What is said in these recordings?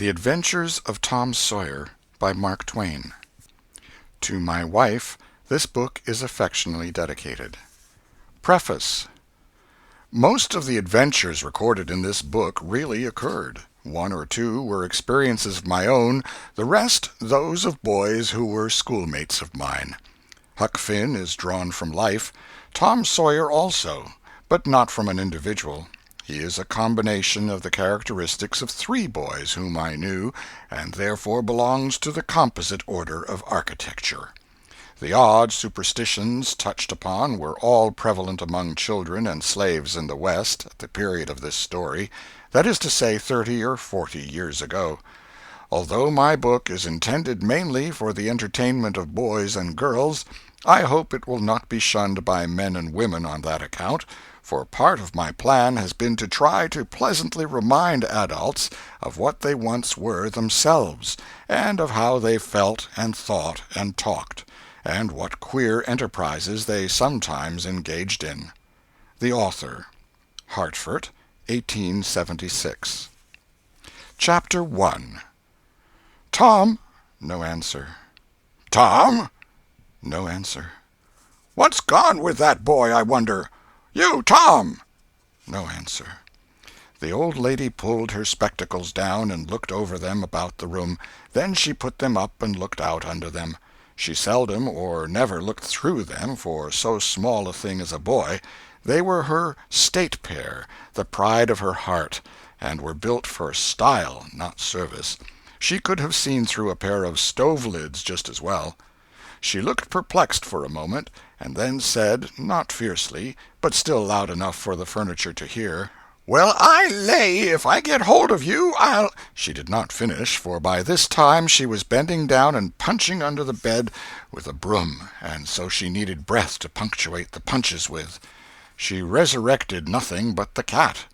The Adventures of Tom Sawyer by Mark Twain. To my wife, this book is affectionately dedicated. Preface. Most of the adventures recorded in this book really occurred. One or two were experiences of my own, the rest those of boys who were schoolmates of mine. Huck Finn is drawn from life, Tom Sawyer also, but not from an individual. He is a combination of the characteristics of three boys whom I knew, and therefore belongs to the composite order of architecture. The odd superstitions touched upon were all prevalent among children and slaves in the West at the period of this story, that is to say 30 or 40 years ago. Although my book is intended mainly for the entertainment of boys and girls, I hope it will not be shunned by men and women on that account, for part of my plan has been to try to pleasantly remind adults of what they once were themselves, and of how they felt and thought and talked, and what queer enterprises they sometimes engaged in. The Author. Hartford, 1876. Chapter 1. Tom. No answer. Tom. No answer. What's gone with that boy, I wonder? You, Tom! No answer. The old lady pulled her spectacles down and looked over them about the room. Then she put them up and looked out under them. She seldom or never looked through them for so small a thing as a boy. They were her state pair, the pride of her heart, and were built for style, not service. She could have seen through a pair of stove-lids just as well. She looked perplexed for a moment, and then said, not fiercely, but still loud enough for the furniture to hear, "Well, I lay if I get hold of you, I'll—" She did not finish, for by this time she was bending down and punching under the bed with a broom, and so she needed breath to punctuate the punches with. She resurrected nothing but the cat.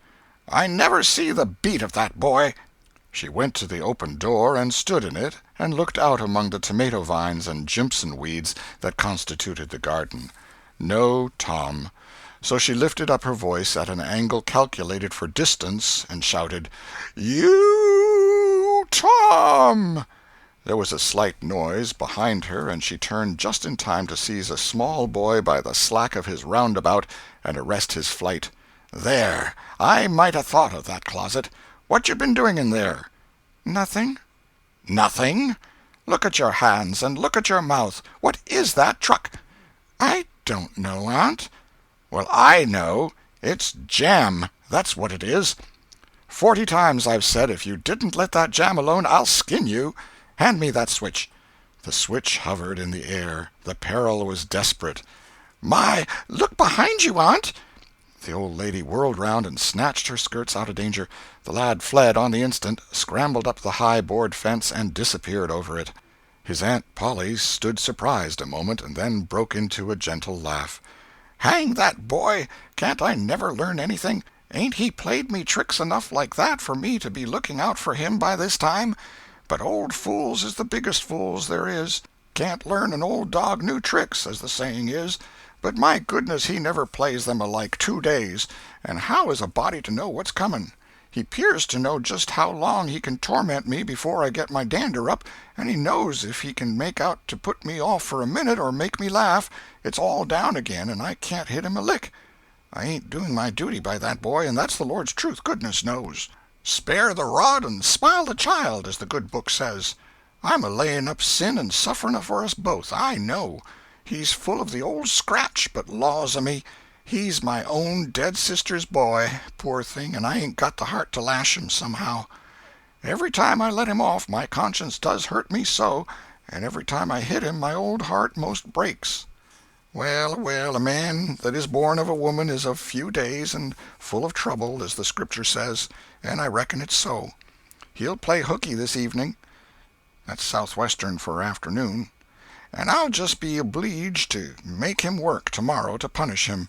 "I never see the beat of that boy." She went to the open door and stood in it, and looked out among the tomato vines and jimpson weeds that constituted the garden. No Tom. So she lifted up her voice at an angle calculated for distance, and shouted, "You, Tom!" There was a slight noise behind her, and she turned just in time to seize a small boy by the slack of his roundabout and arrest his flight. "There! I might 'a' thought of that closet. What you been doing in there?" "Nothing." "Nothing? Look at your hands, and look at your mouth. What is that truck?" "I don't know, Aunt." "Well, I know. It's jam, that's what it is. 40 times I've said if you didn't let that jam alone, I'll skin you. Hand me that switch." The switch hovered in the air. The peril was desperate. "My, look behind you, Aunt!" The old lady whirled round and snatched her skirts out of danger. The lad fled on the instant, scrambled up the high board fence, and disappeared over it. His Aunt Polly stood surprised a moment, and then broke into a gentle laugh. "Hang that boy! Can't I never learn anything? Ain't he played me tricks enough like that for me to be looking out for him by this time? But old fools is the biggest fools there is. Can't learn an old dog new tricks, as the saying is. But my goodness, he never plays them alike 2 days, and how is a body to know what's comin'? He 'pears to know just how long he can torment me before I get my dander up, and he knows if he can make out to put me off for a minute or make me laugh, it's all down again and I can't hit him a lick. I ain't doing my duty by that boy, and that's the Lord's truth, goodness knows. Spare the rod and smile the child, as the good book says. I'm a laying up sin and suffering for us both, I know. He's full of the old scratch, but laws o' me, he's my own dead sister's boy, poor thing, and I ain't got the heart to lash him somehow. Every time I let him off, my conscience does hurt me so, and every time I hit him my old heart most breaks. Well, well, a man that is born of a woman is of few days and full of trouble, as the Scripture says, and I reckon it's so. He'll play hooky this evening. That's southwestern for afternoon. And I'll just be obleeged to make him work tomorrow to punish him.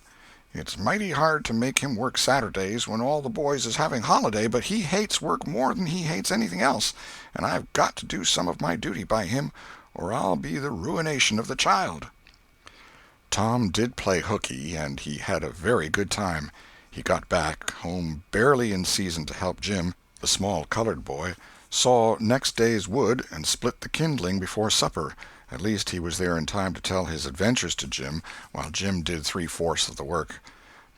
It's mighty hard to make him work Saturdays when all the boys is having holiday, but he hates work more than he hates anything else, and I've got to do some of my duty by him, or I'll be the ruination of the child." Tom did play hooky, and he had a very good time. He got back home barely in season to help Jim, the small colored boy, saw next day's wood, and split the kindling before supper. At least he was there in time to tell his adventures to Jim, while Jim did 3/4 of the work.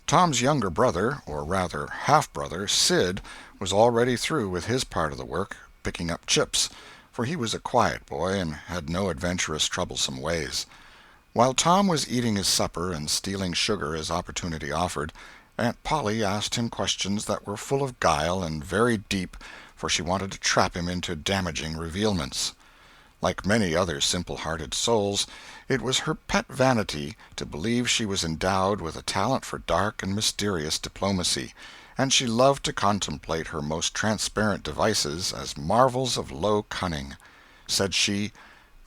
Tom's younger brother, or rather half-brother, Sid, was already through with his part of the work, picking up chips, for he was a quiet boy and had no adventurous, troublesome ways. While Tom was eating his supper and stealing sugar as opportunity offered, Aunt Polly asked him questions that were full of guile and very deep, for she wanted to trap him into damaging revealments. Like many other simple-hearted souls, it was her pet vanity to believe she was endowed with a talent for dark and mysterious diplomacy, and she loved to contemplate her most transparent devices as marvels of low cunning. Said she,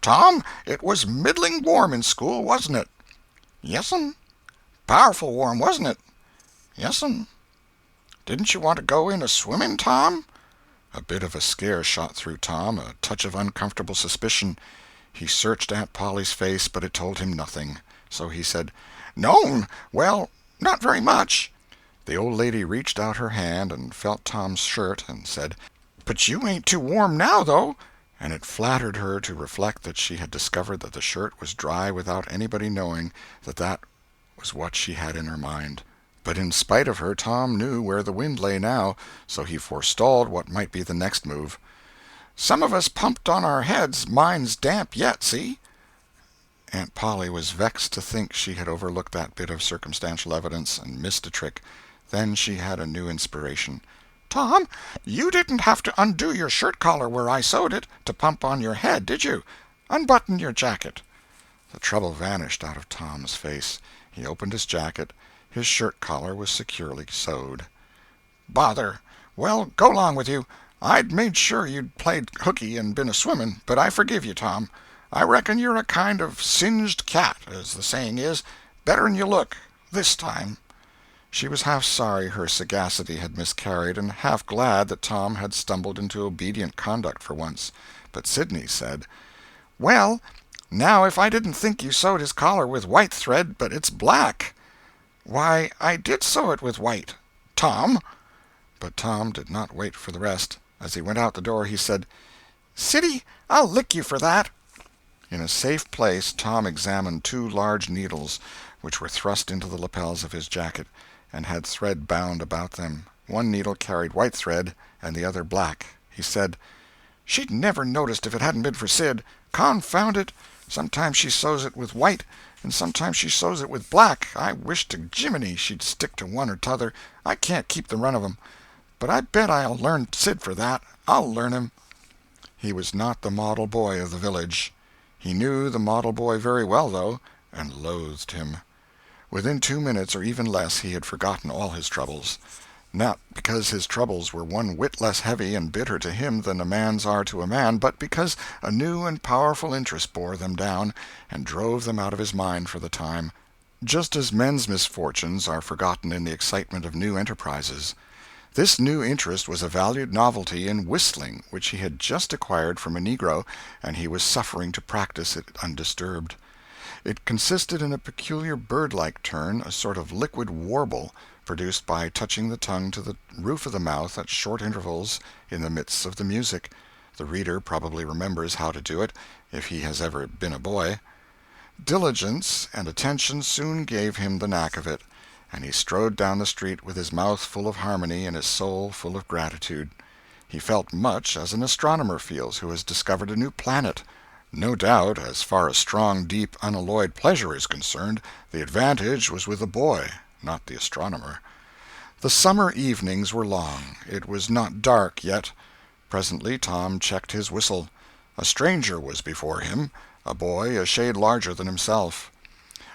"Tom, it was middling warm in school, wasn't it?" "Yes'm." "Powerful warm, wasn't it?" "Yes'm." "Didn't you want to go in a-swimming, Tom?" A bit of a scare shot through Tom, a touch of uncomfortable suspicion. He searched Aunt Polly's face, but it told him nothing. So he said, "No'm, well, not very much." The old lady reached out her hand and felt Tom's shirt, and said, "But you ain't too warm now, though." And it flattered her to reflect that she had discovered that the shirt was dry without anybody knowing that was what she had in her mind. But in spite of her, Tom knew where the wind lay now, so he forestalled what might be the next move. "Some of us pumped on our heads. Mine's damp yet, see?" Aunt Polly was vexed to think she had overlooked that bit of circumstantial evidence and missed a trick. Then she had a new inspiration. "Tom, you didn't have to undo your shirt collar where I sewed it, to pump on your head, did you? Unbutton your jacket." The trouble vanished out of Tom's face. He opened his jacket. His shirt collar was securely sewed. "Bother! Well, go 'long with you. I'd made sure you'd played hooky and been a-swimming, but I forgive you, Tom. I reckon you're a kind of singed cat, as the saying is, better'n you look, this time." She was half sorry her sagacity had miscarried, and half glad that Tom had stumbled into obedient conduct for once. But Sidney said, "Well, now if I didn't think you sewed his collar with white thread, but it's black." "Why, I did sew it with white, Tom." But Tom did not wait for the rest. As he went out the door, he said, "Siddy, I'll lick you for that." In a safe place, Tom examined 2 large needles, which were thrust into the lapels of his jacket, and had thread bound about them. One needle carried white thread, and the other black. He said, "She'd never noticed if it hadn't been for Sid. Confound it! Sometimes she sews it with white, and sometimes she sews it with black. I wish to Jiminy she'd stick to one or t'other. I can't keep the run of 'em. But I bet I'll learn Sid for that. I'll learn him." He was not the model boy of the village. He knew the model boy very well, though, and loathed him. Within 2 minutes, or even less, he had forgotten all his troubles. Not because his troubles were one whit less heavy and bitter to him than a man's are to a man, but because a new and powerful interest bore them down and drove them out of his mind for the time, just as men's misfortunes are forgotten in the excitement of new enterprises. This new interest was a valued novelty in whistling, which he had just acquired from a negro, and he was suffering to practice it undisturbed. It consisted in a peculiar bird-like turn, a sort of liquid warble, produced by touching the tongue to the roof of the mouth at short intervals in the midst of the music. The reader probably remembers how to do it, if he has ever been a boy. Diligence and attention soon gave him the knack of it, and he strode down the street with his mouth full of harmony and his soul full of gratitude. He felt much as an astronomer feels who has discovered a new planet. No doubt, as far as strong, deep, unalloyed pleasure is concerned, the advantage was with the boy, not the astronomer. The summer evenings were long. It was not dark yet. Presently Tom checked his whistle. A stranger was before him, a boy a shade larger than himself.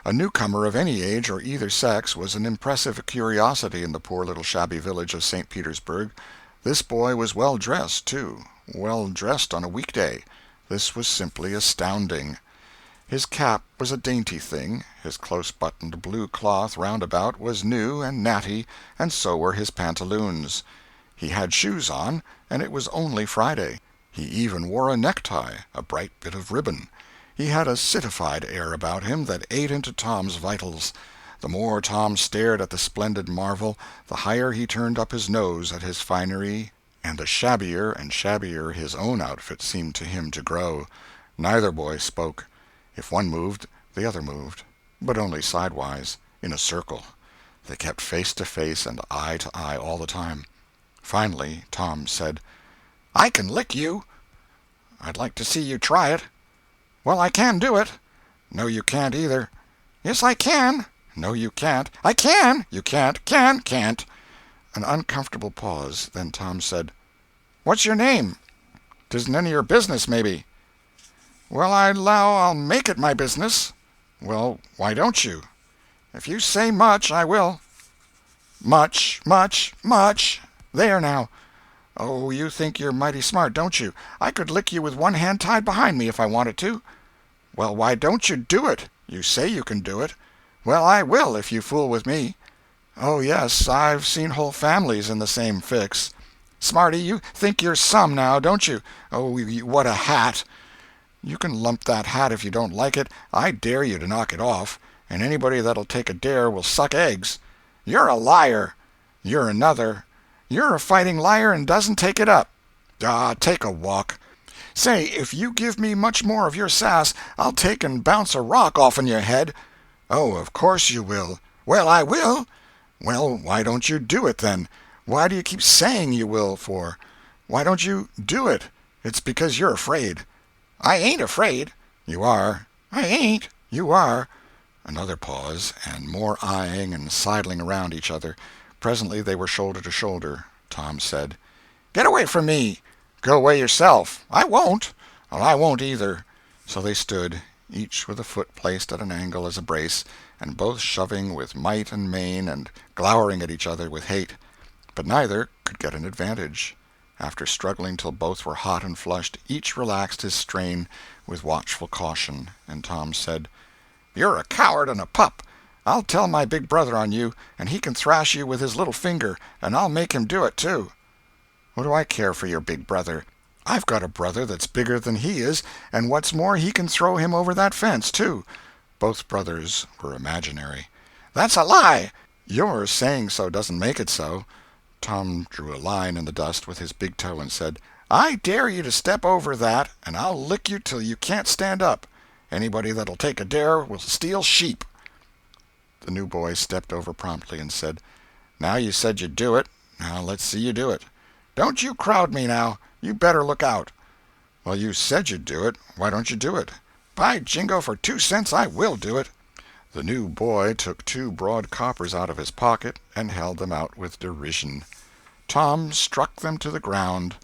A newcomer of any age or either sex was an impressive curiosity in the poor little shabby village of St. Petersburg. This boy was well dressed, too, well dressed on a weekday. This was simply astounding. His cap was a dainty thing, his close-buttoned blue cloth roundabout was new and natty, and so were his pantaloons. He had shoes on, and it was only Friday. He even wore a necktie, a bright bit of ribbon. He had a citified air about him that ate into Tom's vitals. The more Tom stared at the splendid marvel, the higher he turned up his nose at his finery and the shabbier and shabbier his own outfit seemed to him to grow. Neither boy spoke. If one moved, the other moved, but only sidewise, in a circle. They kept face to face and eye to eye all the time. Finally Tom said, "I can lick you." "I'd like to see you try it." "Well, I can do it." "No, you can't either." "Yes, I can." "No, you can't." "I can." "You can't." Can't." An uncomfortable pause. Then Tom said, "What's your name?" "'Tisn't any of your business, maybe." "Well, I 'low I'll make it my business." "Well, why don't you?" "If you say much, I will." "Much, much, much. There now." "Oh, you think you're mighty smart, don't you? I could lick you with one hand tied behind me if I wanted to." "Well, why don't you do it? You say you can do it." "Well, I will, if you fool with me." "Oh, yes, I've seen whole families in the same fix." "Smarty, you think you're some, now, don't you? Oh, what a hat!" "You can lump that hat if you don't like it. I dare you to knock it off, and anybody that'll take a dare will suck eggs." "You're a liar." "You're another." "You're a fighting liar and doesn't take it up." "Ah, take a walk." "Say, if you give me much more of your sass, I'll take and bounce a rock off'n your head." "Oh, of course you will." "Well, I will." "Well, why don't you do it, then? Why do you keep saying you will, for? Why don't you do it? It's because you're afraid." "I ain't afraid." "You are." "I ain't." "You are." Another pause, and more eyeing and sidling around each other. Presently they were shoulder to shoulder. Tom said, "Get away from me." "Go away yourself." "I won't." "Well, I won't either." So they stood, each with a foot placed at an angle as a brace, and both shoving with might and main and glowering at each other with hate. But neither could get an advantage. After struggling till both were hot and flushed, each relaxed his strain with watchful caution, and Tom said, "You're a coward and a pup. I'll tell my big brother on you, and he can thrash you with his little finger, and I'll make him do it, too." "What do I care for your big brother? I've got a brother that's bigger than he is, and what's more, he can throw him over that fence, too." Both brothers were imaginary. "That's a lie." "Your saying so doesn't make it so." Tom drew a line in the dust with his big toe and said, "I dare you to step over that, and I'll lick you till you can't stand up. Anybody that'll take a dare will steal sheep." The new boy stepped over promptly and said, "Now you said you'd do it. Now let's see you do it." "Don't you crowd me, now. You better look out." "Well, you said you'd do it. Why don't you do it?" "By jingo, for 2 cents I will do it." The new boy took 2 broad coppers out of his pocket and held them out with derision. Tom struck them to the ground.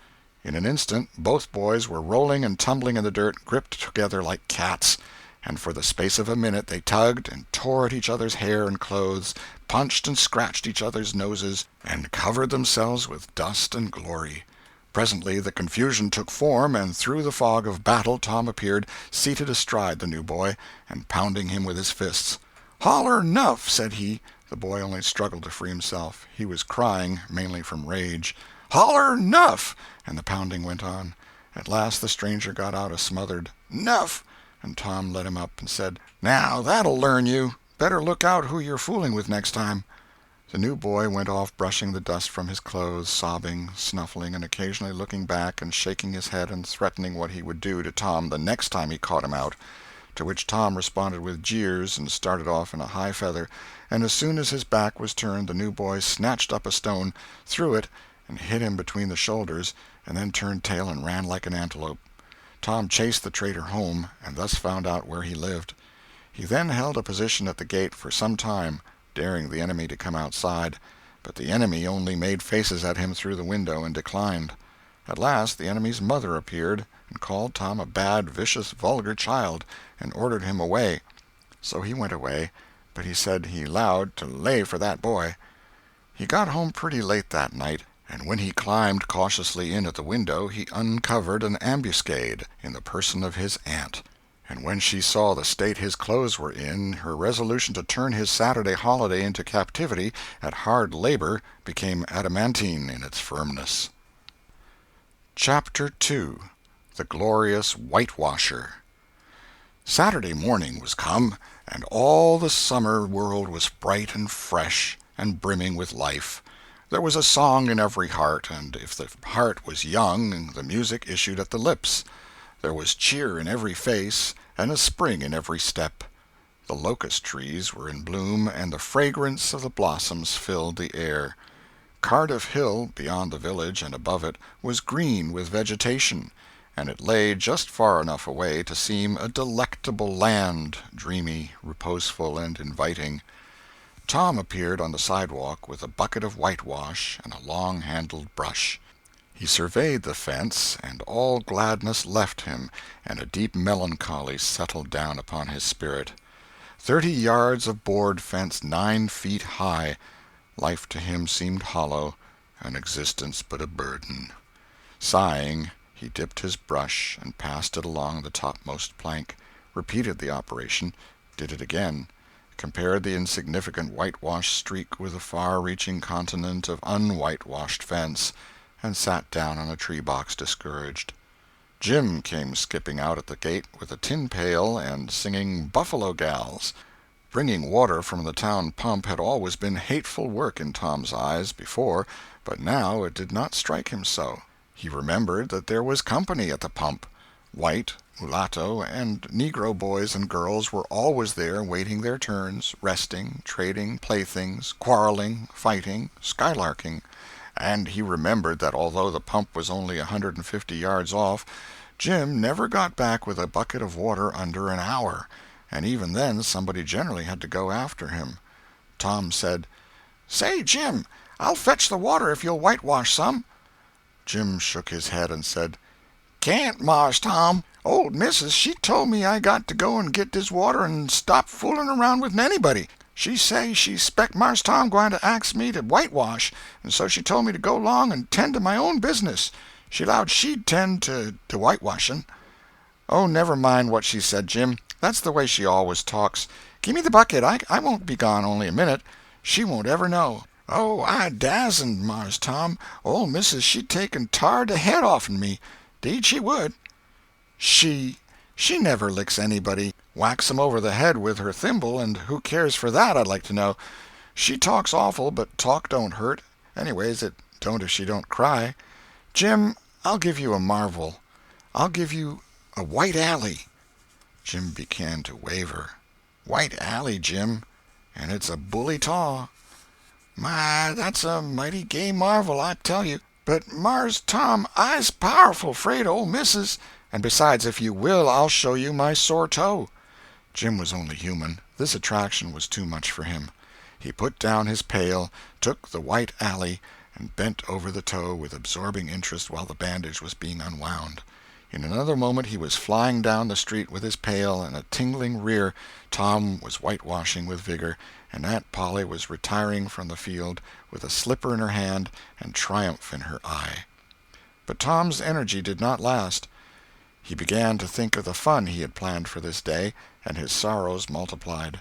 In an instant both boys were rolling and tumbling in the dirt, gripped together like cats, and for the space of a minute they tugged and tore at each other's hair and clothes, punched and scratched each other's noses, and covered themselves with dust and glory. Presently the confusion took form, and through the fog of battle Tom appeared, seated astride the new boy, and pounding him with his fists. "Holler 'nuff," said he. The boy only struggled to free himself. He was crying, mainly from rage. "Holler 'nuff," and the pounding went on. At last the stranger got out a smothered "'Nuff," and Tom let him up and said, "Now that'll learn you. Better look out who you're fooling with next time." The new boy went off brushing the dust from his clothes, sobbing, snuffling, and occasionally looking back and shaking his head and threatening what he would do to Tom the next time he caught him out, to which Tom responded with jeers and started off in a high feather, and as soon as his back was turned the new boy snatched up a stone, threw it, and hit him between the shoulders, and then turned tail and ran like an antelope. Tom chased the traitor home, and thus found out where he lived. He then held a position at the gate for some time, daring the enemy to come outside, but the enemy only made faces at him through the window and declined. At last the enemy's mother appeared, and called Tom a bad, vicious, vulgar child, and ordered him away. So he went away, but he said he 'lowed to lay for that boy. He got home pretty late that night, and when he climbed cautiously in at the window he uncovered an ambuscade in the person of his aunt. And when she saw the state his clothes were in, her resolution to turn his Saturday holiday into captivity at hard labor became adamantine in its firmness. Chapter 2. The Glorious Whitewasher. Saturday morning was come, and all the summer world was bright and fresh and brimming with life. There was a song in every heart, and if the heart was young, the music issued at the lips. There was cheer in every face, and a spring in every step. The locust trees were in bloom, and the fragrance of the blossoms filled the air. Cardiff Hill, beyond the village and above it, was green with vegetation, and it lay just far enough away to seem a delectable land, dreamy, reposeful, and inviting. Tom appeared on the sidewalk with a bucket of whitewash and a long-handled brush. He surveyed the fence, and all gladness left him, and a deep melancholy settled down upon his spirit. 30 yards of board fence 9 feet high. Life to him seemed hollow, and existence but a burden. Sighing, he dipped his brush and passed it along the topmost plank, repeated the operation, did it again, compared the insignificant whitewashed streak with the far-reaching continent of unwhitewashed fence, and sat down on a tree-box discouraged. Jim came skipping out at the gate with a tin pail and singing "Buffalo Gals." Bringing water from the town pump had always been hateful work in Tom's eyes before, but now it did not strike him so. He remembered that there was company at the pump. White, mulatto, and negro boys and girls were always there waiting their turns, resting, trading playthings, quarreling, fighting, skylarking. And he remembered that although the pump was only 150 yards off, Jim never got back with a bucket of water under an hour, and even then somebody generally had to go after him. Tom said, "Say, Jim, I'll fetch the water if you'll whitewash some." Jim shook his head and said, "Can't, Mars Tom. Old missus, she told me I got to go and get dis water and stop fooling around with anybody. She say she spec Mars Tom gwine to ax me to whitewash, and so she told me to go 'long and tend to my own business. She 'lowed she'd tend to whitewashing." "Oh, never mind what she said, Jim. That's the way she always talks. Gimme the bucket. I won't be gone only a minute. She won't ever know." "Oh, I dasn't, Mars Tom. Old missus she'd take and tar de head off'n me. 'Deed she would." She never licks anybody. Whacks 'em over the head with her thimble, and who cares for that, I'd like to know. She talks awful, but talk don't hurt. Anyways, it don't if she don't cry. Jim, I'll give you a marvel. I'll give you a white alley." Jim began to waver. "White alley, Jim, and it's a bully taw." "My, that's a mighty gay marvel, I tell you. But, Mars Tom, I's powerful 'fraid of ole missus. And besides, if you will, I'll show you my sore toe." Jim was only human. This attraction was too much for him. He put down his pail, took the white alley, and bent over the toe with absorbing interest while the bandage was being unwound. In another moment he was flying down the street with his pail and a tingling rear. Tom was whitewashing with vigor, and Aunt Polly was retiring from the field with a slipper in her hand and triumph in her eye. But Tom's energy did not last. He began to think of the fun he had planned for this day, and his sorrows multiplied.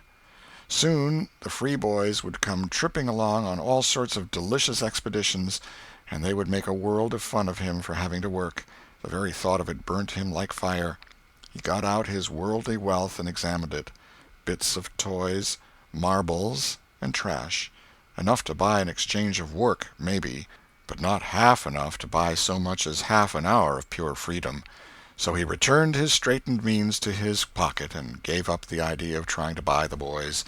Soon the free boys would come tripping along on all sorts of delicious expeditions, and they would make a world of fun of him for having to work. The very thought of it burnt him like fire. He got out his worldly wealth and examined it. Bits of toys, marbles, and trash. Enough to buy an exchange of work, maybe, but not half enough to buy so much as half an hour of pure freedom. So he returned his straitened means to his pocket and gave up the idea of trying to buy the boys.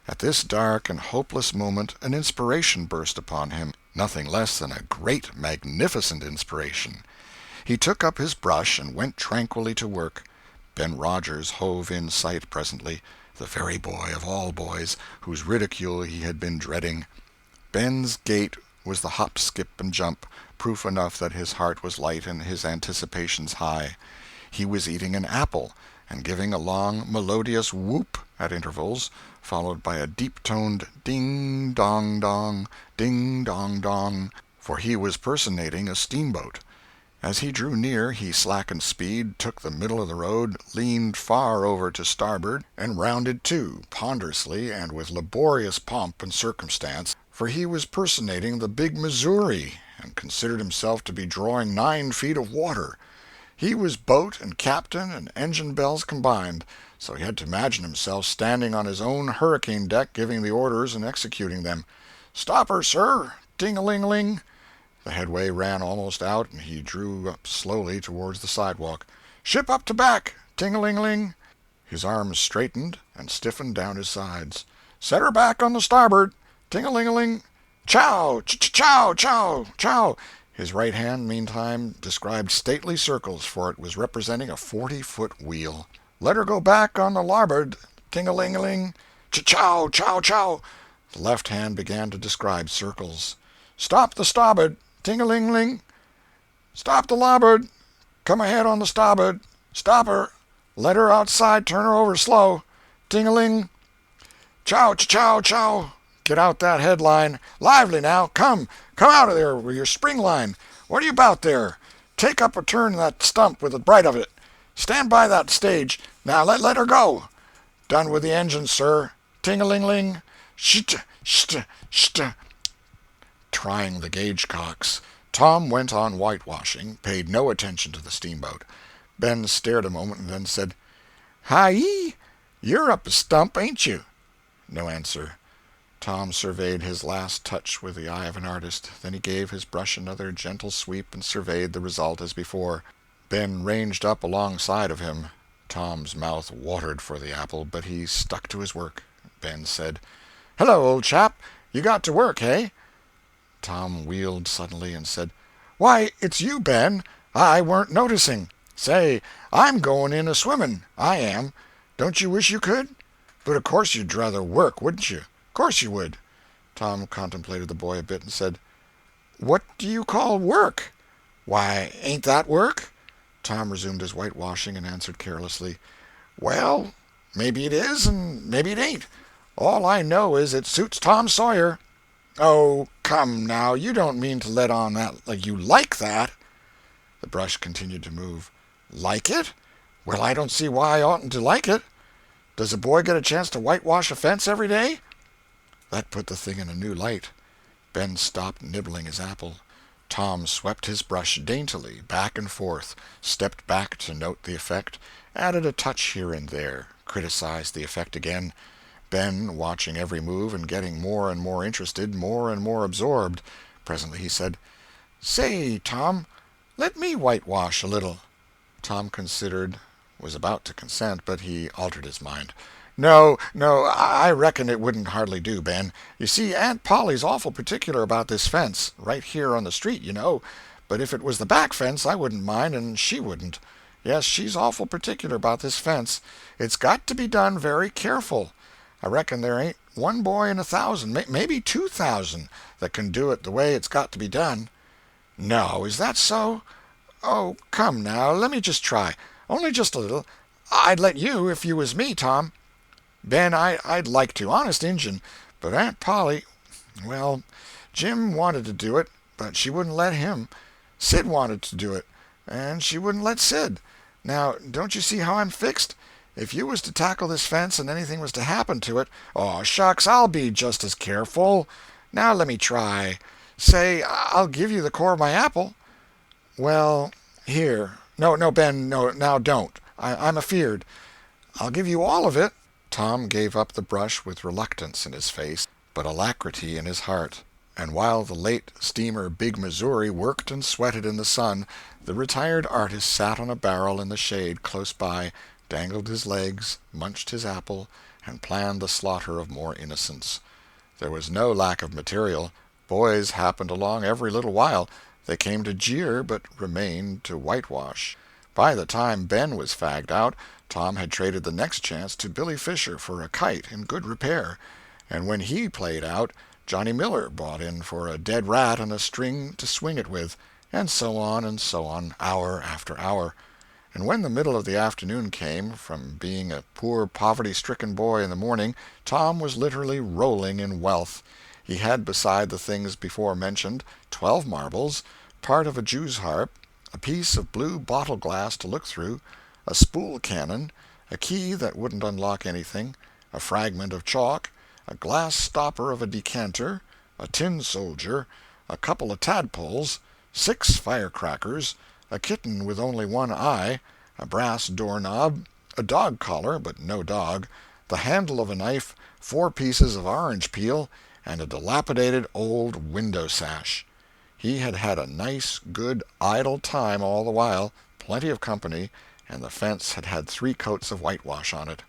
At this dark and hopeless moment an inspiration burst upon him, nothing less than a great, magnificent inspiration. He took up his brush and went tranquilly to work. Ben Rogers hove in sight presently, the very boy of all boys, whose ridicule he had been dreading. Ben's gait was the hop, skip, and jump, proof enough that his heart was light and his anticipations high. He was eating an apple, and giving a long, melodious whoop at intervals, followed by a deep-toned ding-dong-dong, ding-dong-dong, for he was personating a steamboat. As he drew near, he slackened speed, took the middle of the road, leaned far over to starboard, and rounded to, ponderously and with laborious pomp and circumstance, for he was personating the big Missouri, and considered himself to be drawing 9 feet of water. He was boat and captain and engine bells combined, so he had to imagine himself standing on his own hurricane deck giving the orders and executing them. "Stop her, sir! ting-a-ling-ling. The headway ran almost out, and he drew up slowly towards the sidewalk. Ship up to back, ting-a-ling-ling. His arms straightened and stiffened down his sides. Set her back on the starboard, ting-a-ling-a-ling. Chow, chow, chow, chow. His right hand, meantime, described stately circles, for it was representing a 40-foot wheel. Let her go back on the larboard, ting-a-ling-a-ling. Chow, chow, chow. The left hand began to describe circles. Stop the starboard, ting-a-ling-ling. Stop the larboard. Come ahead on the starboard. Stop her. Let her outside, turn her over slow. Ting-a-ling. Chow, chow, chow. Get out that headline. Lively now. Come out of there with your spring line. What are you about there? Take up or turn that stump with the bright of it. Stand by that stage. Now let her go. Done with the engine, sir. Ting-a-ling-ling. Sht, sht, sht. Trying the gauge cocks, Tom went on whitewashing, paid no attention to the steamboat. Ben stared a moment and then said, Hi-yi, you're up a stump, ain't you? No answer. Tom surveyed his last touch with the eye of an artist. Then he gave his brush another gentle sweep and surveyed the result as before. Ben ranged up alongside of him. Tom's mouth watered for the apple, but he stuck to his work. Ben said, Hello, old chap. You got to work, hey? Tom wheeled suddenly and said, Why, it's you, Ben. I weren't noticing. Say, I'm going in a-swimming. I am. Don't you wish you could? But of course you'd rather work, wouldn't you? Of course you would. Tom contemplated the boy a bit and said, What do you call work? Why, ain't that work? Tom resumed his whitewashing and answered carelessly, Well, maybe it is and maybe it ain't. All I know is it suits Tom Sawyer. Oh, come now, you don't mean to let on that like you like that. The brush continued to move. Like it? Well, I don't see why I oughtn't to like it. Does a boy get a chance to whitewash a fence every day? That put the thing in a new light. Ben stopped nibbling his apple. Tom swept his brush daintily back and forth, stepped back to note the effect, added a touch here and there, criticized the effect again. Ben, watching every move and getting more and more interested, more and more absorbed. Presently he said, Say, Tom, let me whitewash a little. Tom considered, was about to consent, but he altered his mind. No, I reckon it wouldn't hardly do, Ben. You see, Aunt Polly's awful particular about this fence, right here on the street, you know. But if it was the back fence, I wouldn't mind, and she wouldn't. Yes, she's awful particular about this fence. It's got to be done very careful. I reckon there ain't one boy in 1,000, maybe 2,000, that can do it the way it's got to be done. No, is that so? Oh, come now, let me just try. Only just a little. I'd let you if you was me, Tom. Ben, I'd like to, honest Injun, but Aunt Polly, well, Jim wanted to do it, but she wouldn't let him. Sid wanted to do it, and she wouldn't let Sid. Now, don't you see how I'm fixed? If you was to tackle this fence and anything was to happen to it, oh, shucks, I'll be just as careful. Now let me try. Say, I'll give you the core of my apple. Well, here. No, Ben, no, now don't. I'm afeard. I'll give you all of it. Tom gave up the brush with reluctance in his face, but alacrity in his heart. And while the late steamer Big Missouri worked and sweated in the sun, the retired artist sat on a barrel in the shade close by, dangled his legs, munched his apple, and planned the slaughter of more innocents. There was no lack of material. Boys happened along every little while. They came to jeer, but remained to whitewash. By the time Ben was fagged out, Tom had traded the next chance to Billy Fisher for a kite in good repair, and when he played out, Johnny Miller brought in for a dead rat and a string to swing it with, and so on, hour after hour. And when the middle of the afternoon came, from being a poor poverty-stricken boy in the morning, Tom was literally rolling in wealth. He had, beside the things before mentioned, 12 marbles, part of a jew's harp, a piece of blue bottle glass to look through, a spool cannon, a key that wouldn't unlock anything, a fragment of chalk, a glass stopper of a decanter, a tin soldier, a couple of tadpoles, 6 firecrackers, a kitten with only one eye, a brass doorknob, a dog collar, but no dog, the handle of a knife, 4 pieces of orange peel, and a dilapidated old window sash. He had had a nice, good, idle time all the while, plenty of company, and the fence had had 3 coats of whitewash on it.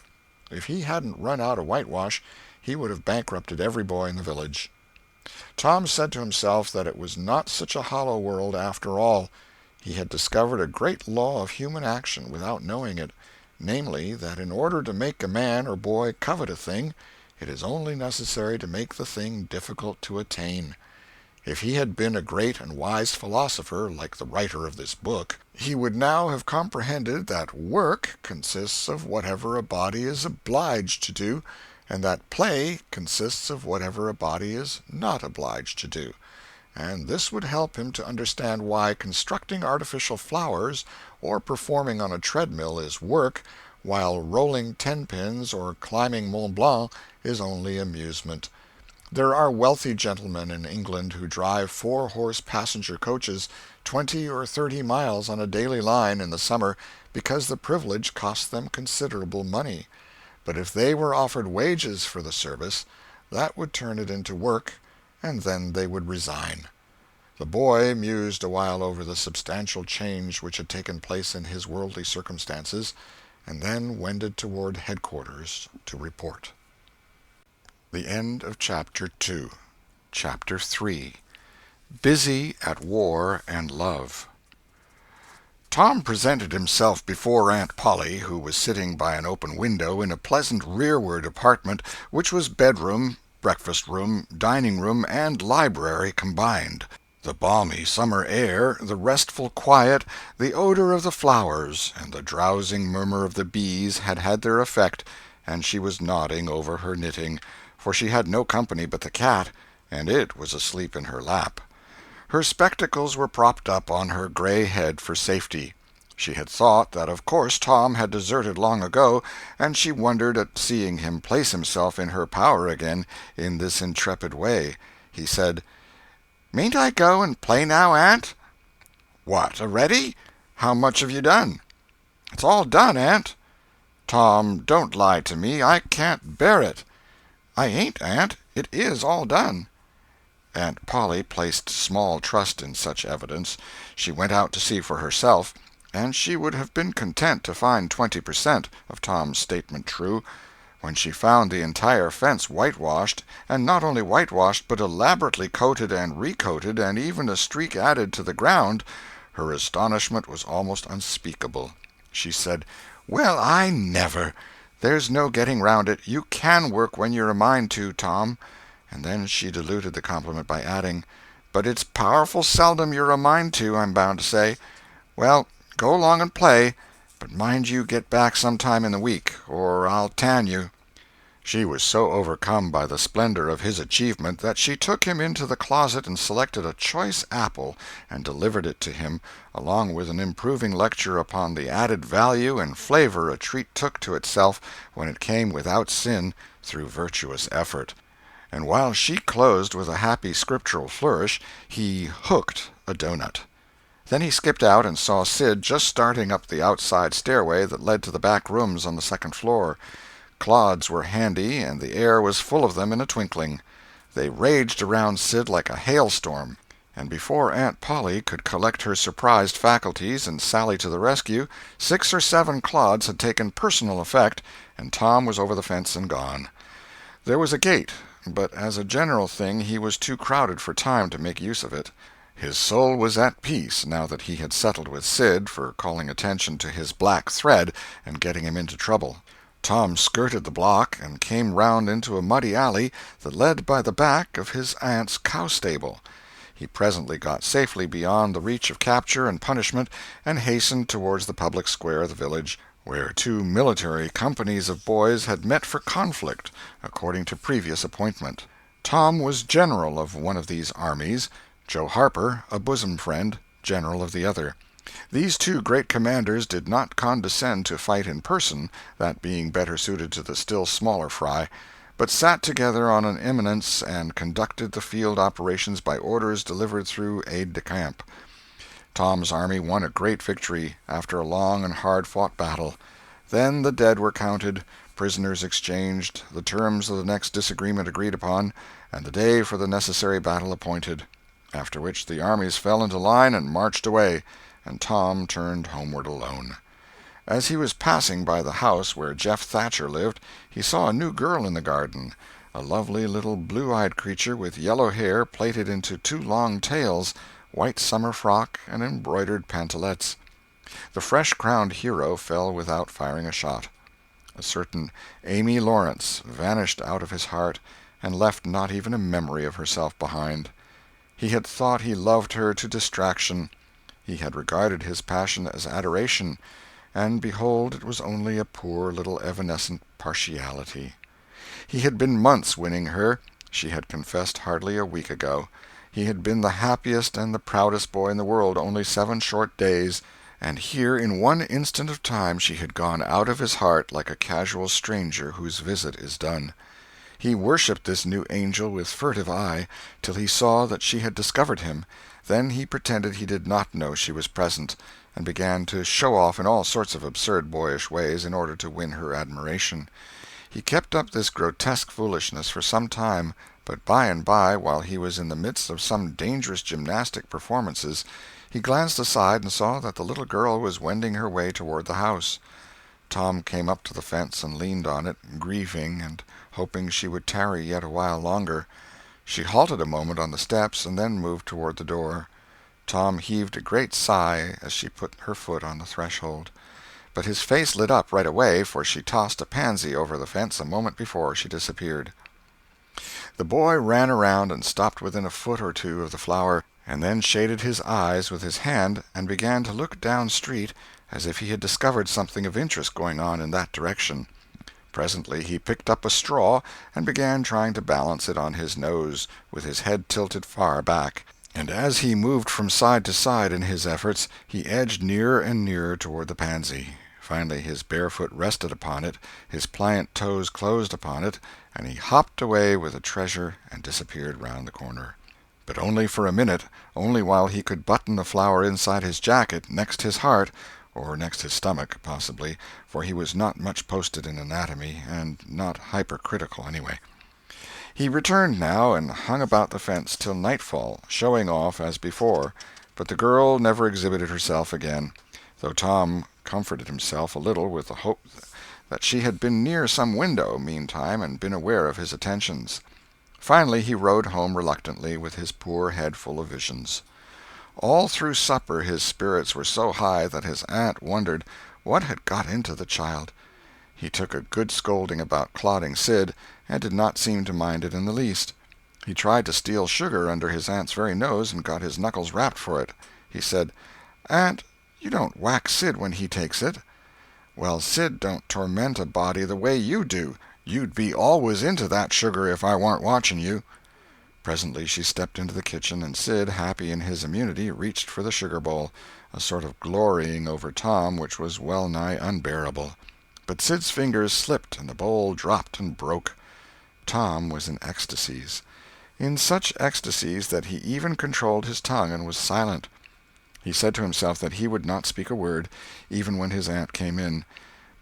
If he hadn't run out of whitewash, he would have bankrupted every boy in the village. Tom said to himself that it was not such a hollow world after all. He had discovered a great law of human action without knowing it, namely, that in order to make a man or boy covet a thing, it is only necessary to make the thing difficult to attain. If he had been a great and wise philosopher, like the writer of this book, he would now have comprehended that work consists of whatever a body is obliged to do, and that play consists of whatever a body is not obliged to do. And this would help him to understand why constructing artificial flowers or performing on a treadmill is work, while rolling 10-pins or climbing Mont Blanc is only amusement. There are wealthy gentlemen in England who drive 4-horse passenger coaches 20 or 30 miles on a daily line in the summer because the privilege costs them considerable money. But if they were offered wages for the service, that would turn it into work, and then they would resign. The boy mused a while over the substantial change which had taken place in his worldly circumstances, and then wended toward headquarters to report. The end of Chapter 2. Chapter 3. Busy at War and Love. Tom presented himself before Aunt Polly, who was sitting by an open window in a pleasant rearward apartment which was bedroom, breakfast-room, dining-room, and library combined. The balmy summer air, the restful quiet, the odor of the flowers, and the drowsing murmur of the bees had had their effect, and she was nodding over her knitting, for she had no company but the cat, and it was asleep in her lap. Her spectacles were propped up on her gray head for safety. She had thought that of course Tom had deserted long ago, and she wondered at seeing him place himself in her power again in this intrepid way. He said, "Mayn't I go and play now, Aunt?" "What, a-ready? How much have you done?" "It's all done, Aunt." "Tom, don't lie to me. I can't bear it." "I ain't, Aunt. It is all done." Aunt Polly placed small trust in such evidence. She went out to see for herself, and she would have been content to find 20% of Tom's statement true. When she found the entire fence whitewashed, and not only whitewashed but elaborately coated and recoated, and even a streak added to the ground, her astonishment was almost unspeakable. She said, "Well, I never! There's no getting round it. You can work when you're a mind to, Tom." And then she diluted the compliment by adding, "But it's powerful seldom you're a mind to, I'm bound to say. Well, go along and play, but mind you get back some time in the week, or I'll tan you." She was so overcome by the splendor of his achievement that she took him into the closet and selected a choice apple and delivered it to him, along with an improving lecture upon the added value and flavor a treat took to itself when it came without sin through virtuous effort. And while she closed with a happy scriptural flourish, he hooked a doughnut. Then he skipped out and saw Sid just starting up the outside stairway that led to the back rooms on the second floor. Clods were handy, and the air was full of them in a twinkling. They raged around Sid like a hailstorm, and before Aunt Polly could collect her surprised faculties and sally to the rescue, 6 or 7 clods had taken personal effect, and Tom was over the fence and gone. There was a gate, but as a general thing he was too crowded for time to make use of it. His soul was at peace now that he had settled with Sid for calling attention to his black thread and getting him into trouble. Tom skirted the block and came round into a muddy alley that led by the back of his aunt's cow-stable. He presently got safely beyond the reach of capture and punishment and hastened towards the public square of the village, where 2 military companies of boys had met for conflict, according to previous appointment. Tom was general of one of these armies, Joe Harper, a bosom friend, general of the other. These 2 great commanders did not condescend to fight in person, that being better suited to the still smaller fry, but sat together on an eminence and conducted the field operations by orders delivered through aide-de-camp. Tom's army won a great victory after a long and hard-fought battle. Then the dead were counted, prisoners exchanged, the terms of the next disagreement agreed upon, and the day for the necessary battle appointed, after which the armies fell into line and marched away, and Tom turned homeward alone. As he was passing by the house where Jeff Thatcher lived, he saw a new girl in the garden, a lovely little blue-eyed creature with yellow hair plaited into two long tails, white summer frock, and embroidered pantalettes. The fresh-crowned hero fell without firing a shot. A certain Amy Lawrence vanished out of his heart and left not even a memory of herself behind. He had thought he loved her to distraction. He had regarded his passion as adoration, and behold, it was only a poor little evanescent partiality. He had been months winning her. She had confessed hardly a week ago. He had been the happiest and the proudest boy in the world only 7 short days, and here in one instant of time she had gone out of his heart like a casual stranger whose visit is done. He worshipped this new angel with furtive eye, till he saw that she had discovered him. Then he pretended he did not know she was present, and began to show off in all sorts of absurd boyish ways in order to win her admiration. He kept up this grotesque foolishness for some time, but by and by, while he was in the midst of some dangerous gymnastic performances, he glanced aside and saw that the little girl was wending her way toward the house. Tom came up to the fence and leaned on it, grieving and hoping she would tarry yet a while longer. She halted a moment on the steps and then moved toward the door. Tom heaved a great sigh as she put her foot on the threshold. But his face lit up right away, for she tossed a pansy over the fence a moment before she disappeared. The boy ran around and stopped within a foot or two of the flower, and then shaded his eyes with his hand and began to look down street as if he had discovered something of interest going on in that direction. Presently he picked up a straw and began trying to balance it on his nose, with his head tilted far back, and as he moved from side to side in his efforts, he edged nearer and nearer toward the pansy. Finally his bare foot rested upon it, his pliant toes closed upon it, and he hopped away with the treasure and disappeared round the corner. But only for a minute, only while he could button the flower inside his jacket, next his heart, or next his stomach, possibly, for he was not much posted in anatomy, and not hypercritical anyway. He returned now and hung about the fence till nightfall, showing off as before, but the girl never exhibited herself again, though Tom comforted himself a little with the hope that she had been near some window meantime and been aware of his attentions. Finally he rode home reluctantly, with his poor head full of visions. All through supper his spirits were so high that his aunt wondered what had got into the child. He took a good scolding about clodding Sid, and did not seem to mind it in the least. He tried to steal sugar under his aunt's very nose, and got his knuckles rapped for it. He said, "Aunt, you don't whack Sid when he takes it." "Well, Sid don't torment a body the way you do. You'd be always into that sugar if I warn't watching you." Presently she stepped into the kitchen, and Sid, happy in his immunity, reached for the sugar bowl, a sort of glorying over Tom which was well nigh unbearable. But Sid's fingers slipped, and the bowl dropped and broke. Tom was in ecstasies. In such ecstasies that he even controlled his tongue and was silent. He said to himself that he would not speak a word, even when his aunt came in,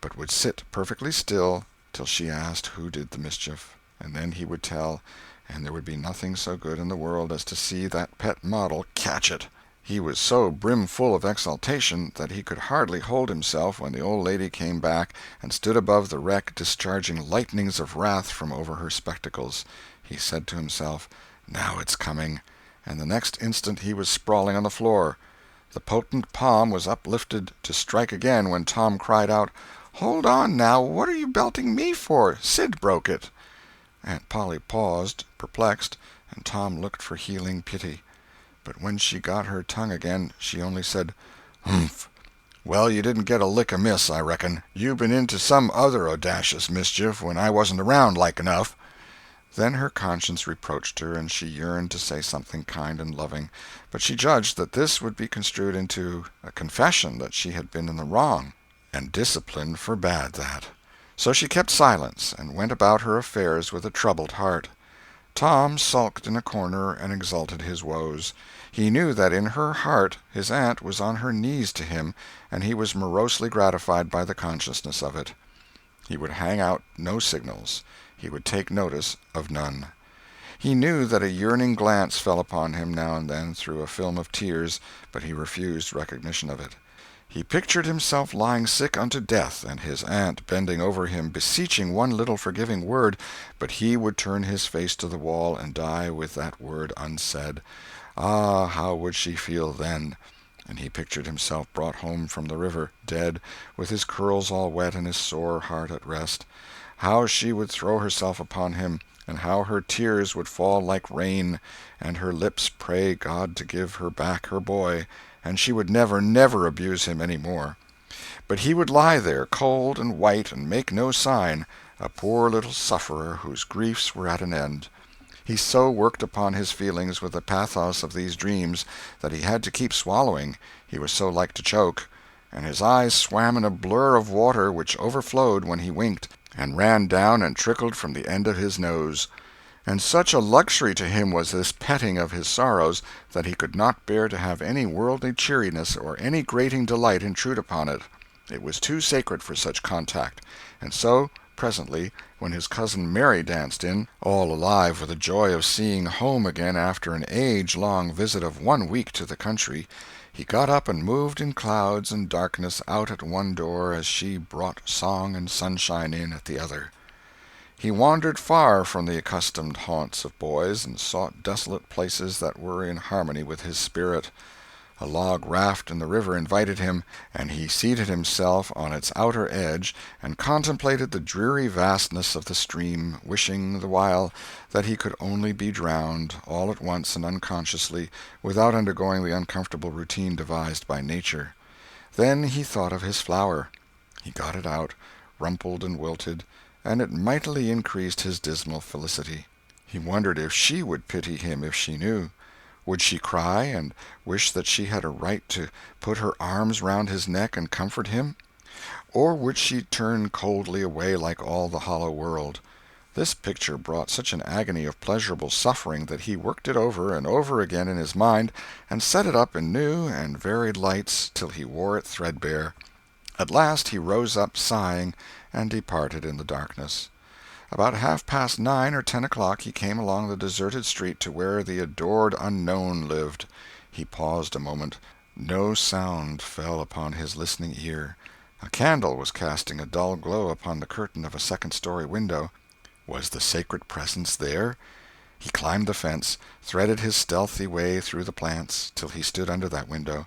but would sit perfectly still till she asked who did the mischief, and then he would tell, and there would be nothing so good in the world as to see that pet model catch it. He was so brimful of exultation that he could hardly hold himself when the old lady came back and stood above the wreck discharging lightnings of wrath from over her spectacles. He said to himself, "Now it's coming," and the next instant he was sprawling on the floor. The potent palm was uplifted to strike again when Tom cried out, "Hold on, now, what are you belting me for? Sid broke it." Aunt Polly paused, perplexed, and Tom looked for healing pity. But when she got her tongue again, she only said, "Humph! Well, you didn't get a lick amiss, I reckon. You been into some other audacious mischief when I wasn't around, like enough." Then her conscience reproached her, and she yearned to say something kind and loving, but she judged that this would be construed into a confession that she had been in the wrong, and discipline forbade that. So she kept silence, and went about her affairs with a troubled heart. Tom sulked in a corner and exulted his woes. He knew that in her heart his aunt was on her knees to him, and he was morosely gratified by the consciousness of it. He would hang out no signals. He would take notice of none. He knew that a yearning glance fell upon him now and then through a film of tears, but he refused recognition of it. He pictured himself lying sick unto death, and his aunt bending over him, beseeching one little forgiving word, but he would turn his face to the wall and die with that word unsaid. Ah, how would she feel then? And he pictured himself brought home from the river, dead, with his curls all wet and his sore heart at rest. How she would throw herself upon him, and how her tears would fall like rain, and her lips pray God to give her back her boy, and she would never, never abuse him any more. But he would lie there, cold and white, and make no sign, a poor little sufferer whose griefs were at an end. He so worked upon his feelings with the pathos of these dreams that he had to keep swallowing, he was so like to choke, and his eyes swam in a blur of water which overflowed when he winked, and ran down and trickled from the end of his nose. And such a luxury to him was this petting of his sorrows that he could not bear to have any worldly cheeriness or any grating delight intrude upon it. It was too sacred for such contact, and so, presently, when his cousin Mary danced in, all alive with the joy of seeing home again after an age-long visit of 1 week to the country, he got up and moved in clouds and darkness out at one door as she brought song and sunshine in at the other. He wandered far from the accustomed haunts of boys, and sought desolate places that were in harmony with his spirit. A log raft in the river invited him, and he seated himself on its outer edge and contemplated the dreary vastness of the stream, wishing the while that he could only be drowned, all at once and unconsciously, without undergoing the uncomfortable routine devised by nature. Then he thought of his flower. He got it out, rumpled and wilted, and it mightily increased his dismal felicity. He wondered if she would pity him if she knew. Would she cry, and wish that she had a right to put her arms round his neck and comfort him? Or would she turn coldly away like all the hollow world? This picture brought such an agony of pleasurable suffering that he worked it over and over again in his mind, and set it up in new and varied lights till he wore it threadbare. At last he rose up sighing, and departed in the darkness. About 9:30 or 10 o'clock he came along the deserted street to where the adored unknown lived. He paused a moment. No sound fell upon his listening ear. A candle was casting a dull glow upon the curtain of a second-story window. Was the sacred presence there? He climbed the fence, threaded his stealthy way through the plants, till he stood under that window.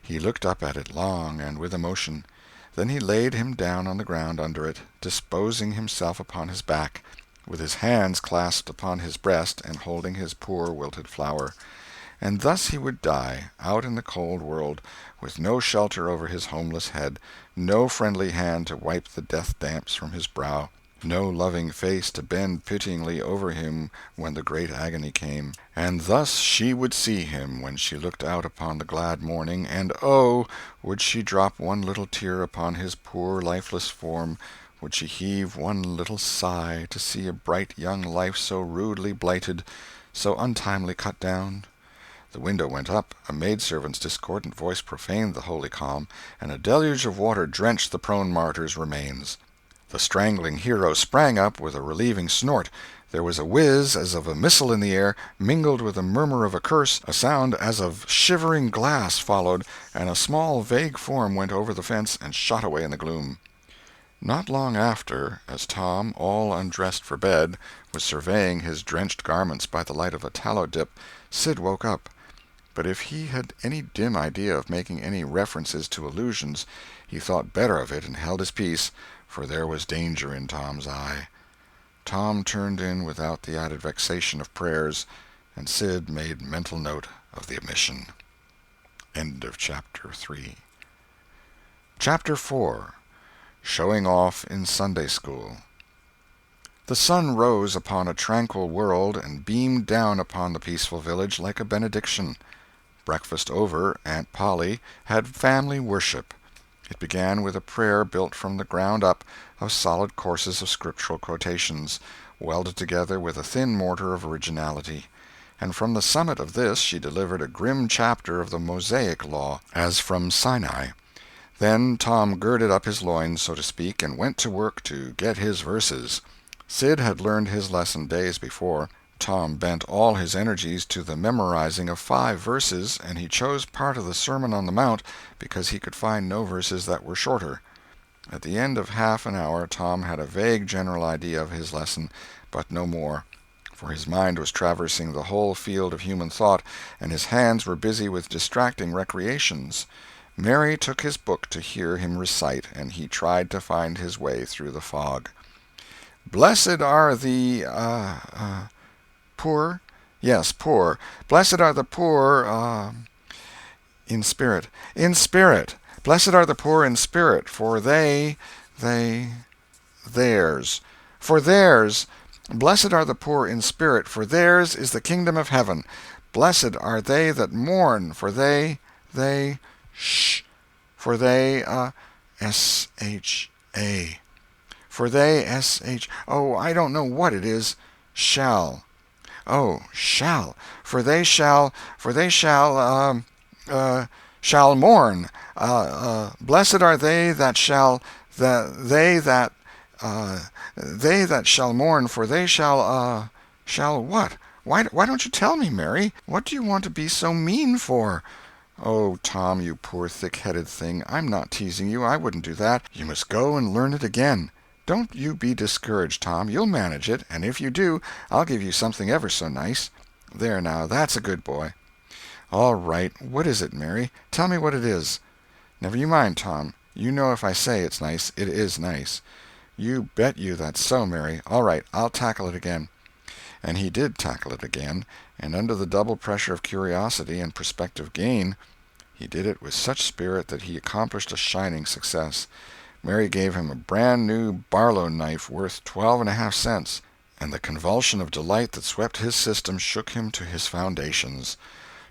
He looked up at it long and with emotion. Then he laid him down on the ground under it, disposing himself upon his back, with his hands clasped upon his breast and holding his poor wilted flower. And thus he would die, out in the cold world, with no shelter over his homeless head, no friendly hand to wipe the death-damps from his brow, no loving face to bend pityingly over him when the great agony came. And thus she would see him when she looked out upon the glad morning, and oh, would she drop one little tear upon his poor lifeless form, would she heave one little sigh to see a bright young life so rudely blighted, so untimely cut down? The window went up, a maidservant's discordant voice profaned the holy calm, and a deluge of water drenched the prone martyr's remains. The strangling hero sprang up with a relieving snort. There was a whiz as of a missile in the air, mingled with a murmur of a curse, a sound as of shivering glass followed, and a small vague form went over the fence and shot away in the gloom. Not long after, as Tom, all undressed for bed, was surveying his drenched garments by the light of a tallow-dip, Sid woke up. But if he had any dim idea of making any references to illusions, he thought better of it and held his peace, for there was danger in Tom's eye. Tom turned in without the added vexation of prayers, and Sid made mental note of the omission. End of Chapter 3. Chapter 4. Showing Off in Sunday School. The sun rose upon a tranquil world and beamed down upon the peaceful village like a benediction. Breakfast over, Aunt Polly had family worship. It began with a prayer built from the ground up of solid courses of scriptural quotations, welded together with a thin mortar of originality. And from the summit of this she delivered a grim chapter of the Mosaic law, as from Sinai. Then Tom girded up his loins, so to speak, and went to work to get his verses. Sid had learned his lesson days before. Tom bent all his energies to the memorizing of 5 verses, and he chose part of the Sermon on the Mount because he could find no verses that were shorter. At the end of half an hour Tom had a vague general idea of his lesson, but no more, for his mind was traversing the whole field of human thought, and his hands were busy with distracting recreations. Mary took his book to hear him recite, and he tried to find his way through the fog. "Blessed are the poor? Yes, poor. Blessed are the poor in spirit. In spirit. Blessed are the poor in spirit, for theirs. For theirs. Blessed are the poor in spirit, for theirs is the kingdom of heaven. Blessed are they that mourn, for they, for they, S-H-A. For they, S-H, oh, I don't know what it is, shall. Oh, shall. For they shall mourn. Blessed are they that shall, they that shall mourn, for they shall what? Why don't you tell me, Mary? What do you want to be so mean for? Oh, Tom, you poor thick-headed thing, I'm not teasing you. I wouldn't do that. You must go and learn it again. Don't you be discouraged, Tom. You'll manage it, and if you do, I'll give you something ever so nice. There now, that's a good boy. All right. What is it, Mary? Tell me what it is. Never you mind, Tom. You know if I say it's nice, it is nice. You bet you that's so, Mary. All right, I'll tackle it again. And he did tackle it again, and under the double pressure of curiosity and prospective gain, he did it with such spirit that he accomplished a shining success. Mary gave him a brand-new Barlow knife worth 12.5 cents, and the convulsion of delight that swept his system shook him to his foundations.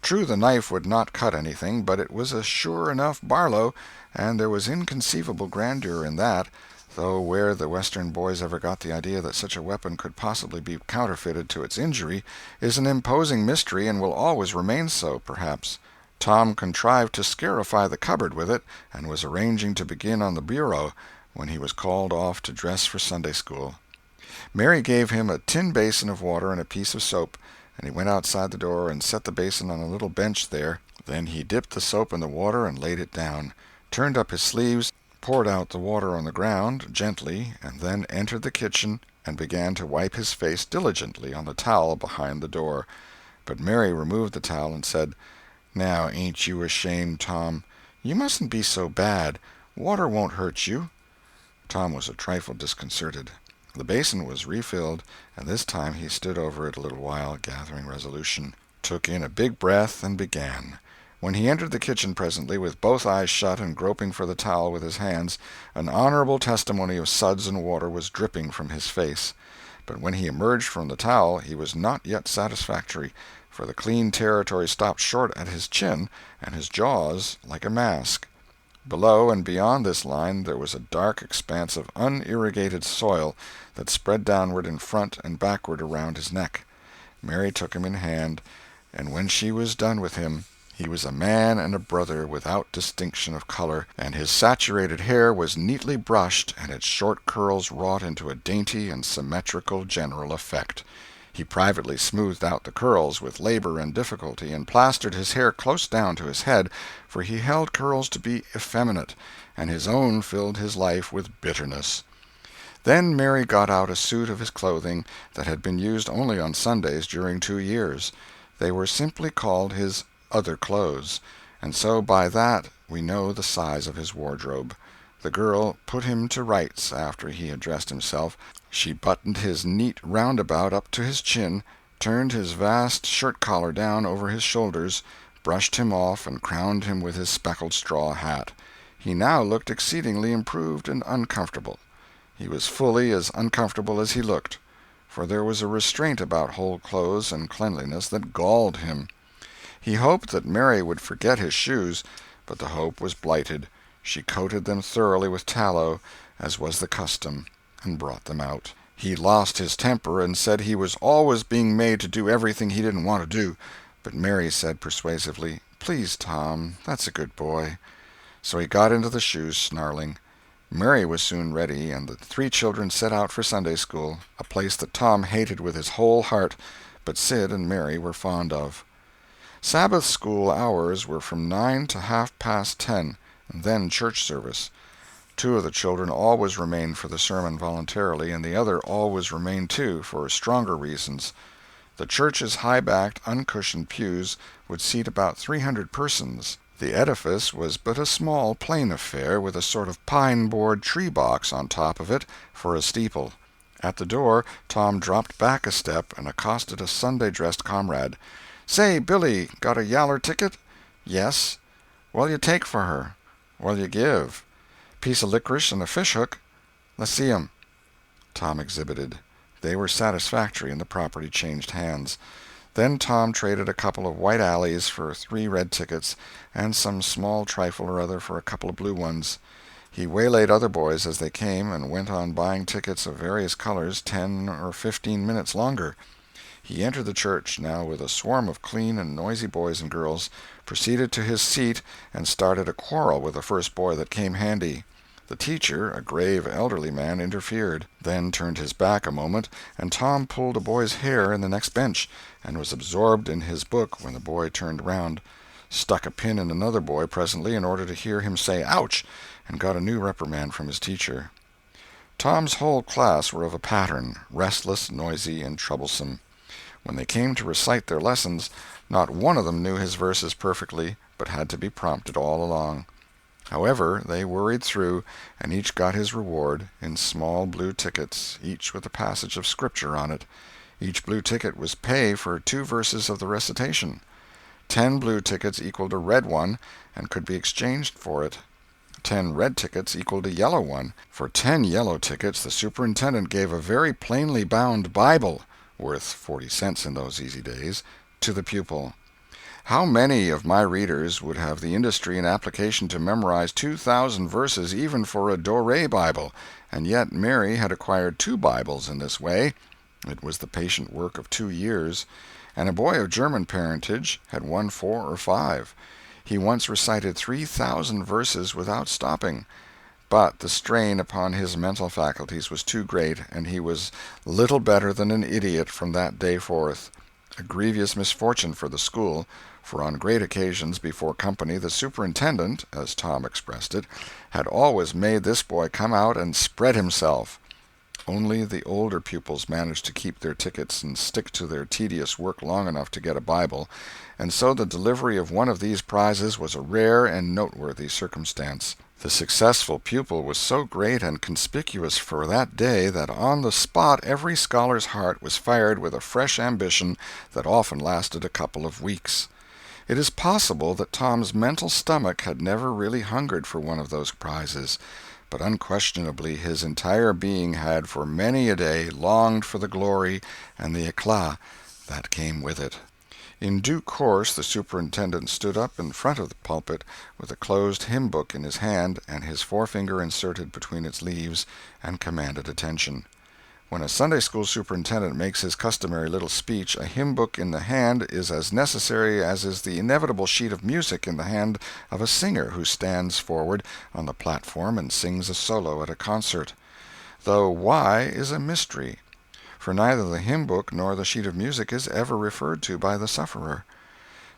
True, the knife would not cut anything, but it was a sure enough Barlow, and there was inconceivable grandeur in that, though where the Western boys ever got the idea that such a weapon could possibly be counterfeited to its injury is an imposing mystery and will always remain so, perhaps. Tom contrived to scarify the cupboard with it, and was arranging to begin on the bureau, when he was called off to dress for Sunday school. Mary gave him a tin basin of water and a piece of soap, and he went outside the door and set the basin on a little bench there. Then he dipped the soap in the water and laid it down, turned up his sleeves, poured out the water on the ground gently, and then entered the kitchen and began to wipe his face diligently on the towel behind the door. But Mary removed the towel and said, "Now, ain't you ashamed, Tom? You mustn't be so bad. Water won't hurt you." Tom was a trifle disconcerted. The basin was refilled, and this time he stood over it a little while, gathering resolution, took in a big breath, and began. When he entered the kitchen presently, with both eyes shut and groping for the towel with his hands, an honorable testimony of suds and water was dripping from his face. But when he emerged from the towel he was not yet satisfactory, for the clean territory stopped short at his chin, and his jaws like a mask. Below and beyond this line there was a dark expanse of unirrigated soil that spread downward in front and backward around his neck. Mary took him in hand, and when she was done with him, he was a man and a brother without distinction of color, and his saturated hair was neatly brushed and its short curls wrought into a dainty and symmetrical general effect. He privately smoothed out the curls with labor and difficulty, and plastered his hair close down to his head, for he held curls to be effeminate, and his own filled his life with bitterness. Then Mary got out a suit of his clothing that had been used only on Sundays during 2 years. They were simply called his other clothes, and so by that we know the size of his wardrobe. The girl put him to rights after he had dressed himself. She buttoned his neat roundabout up to his chin, turned his vast shirt-collar down over his shoulders, brushed him off, and crowned him with his speckled straw hat. He now looked exceedingly improved and uncomfortable. He was fully as uncomfortable as he looked, for there was a restraint about whole clothes and cleanliness that galled him. He hoped that Mary would forget his shoes, but the hope was blighted. She coated them thoroughly with tallow, as was the custom, and brought them out. He lost his temper and said he was always being made to do everything he didn't want to do, but Mary said persuasively, "Please, Tom, that's a good boy." So he got into the shoes, snarling. Mary was soon ready, and the three children set out for Sunday school, a place that Tom hated with his whole heart, but Sid and Mary were fond of. Sabbath school hours were from 9 to 10:30, and then church service. Two of the children always remained for the sermon voluntarily, and the other always remained too, for stronger reasons. The church's high-backed, uncushioned pews would seat about 300 persons. The edifice was but a small, plain affair, with a sort of pine-board tree-box on top of it for a steeple. At the door Tom dropped back a step and accosted a Sunday-dressed comrade. "Say, Billy, got a yaller ticket?" "Yes." "What'll you take for her?" "What'll you give?" "Piece of licorice and a fish-hook." "Let's see 'em." Tom exhibited. They were satisfactory, and the property changed hands. Then Tom traded a couple of white alleys for 3 red tickets, and some small trifle or other for a couple of blue ones. He waylaid other boys as they came, and went on buying tickets of various colors 10 or 15 minutes longer. He entered the church, now with a swarm of clean and noisy boys and girls, proceeded to his seat, and started a quarrel with the first boy that came handy. The teacher, a grave elderly man, interfered, then turned his back a moment, and Tom pulled a boy's hair in the next bench, and was absorbed in his book when the boy turned round, stuck a pin in another boy presently in order to hear him say "ouch," and got a new reprimand from his teacher. Tom's whole class were of a pattern, restless, noisy, and troublesome. When they came to recite their lessons, not one of them knew his verses perfectly, but had to be prompted all along. However, they worried through, and each got his reward, in small blue tickets, each with a passage of Scripture on it. Each blue ticket was pay for 2 verses of the recitation. 10 blue tickets equaled a red one, and could be exchanged for it. 10 red tickets equaled a yellow one. For 10 yellow tickets the superintendent gave a very plainly bound Bible, worth 40 cents in those easy days, to the pupil. How many of my readers would have the industry and application to memorize 2,000 verses even for a Doré Bible? And yet Mary had acquired 2 Bibles in this way. It was the patient work of 2 years. And a boy of German parentage had won 4 or 5. He once recited 3,000 verses without stopping. But the strain upon his mental faculties was too great, and he was little better than an idiot from that day forth. A grievous misfortune for the school, for on great occasions before company the superintendent, as Tom expressed it, had always made this boy come out and spread himself. Only the older pupils managed to keep their tickets and stick to their tedious work long enough to get a Bible, and so the delivery of one of these prizes was a rare and noteworthy circumstance. The successful pupil was so great and conspicuous for that day that on the spot every scholar's heart was fired with a fresh ambition that often lasted a couple of weeks. It is possible that Tom's mental stomach had never really hungered for one of those prizes, but unquestionably his entire being had for many a day longed for the glory and the éclat that came with it. In due course the superintendent stood up in front of the pulpit with a closed hymn-book in his hand and his forefinger inserted between its leaves, and commanded attention. When a Sunday school superintendent makes his customary little speech, a hymn-book in the hand is as necessary as is the inevitable sheet of music in the hand of a singer who stands forward on the platform and sings a solo at a concert. Though why is a mystery, for neither the hymn-book nor the sheet of music is ever referred to by the sufferer.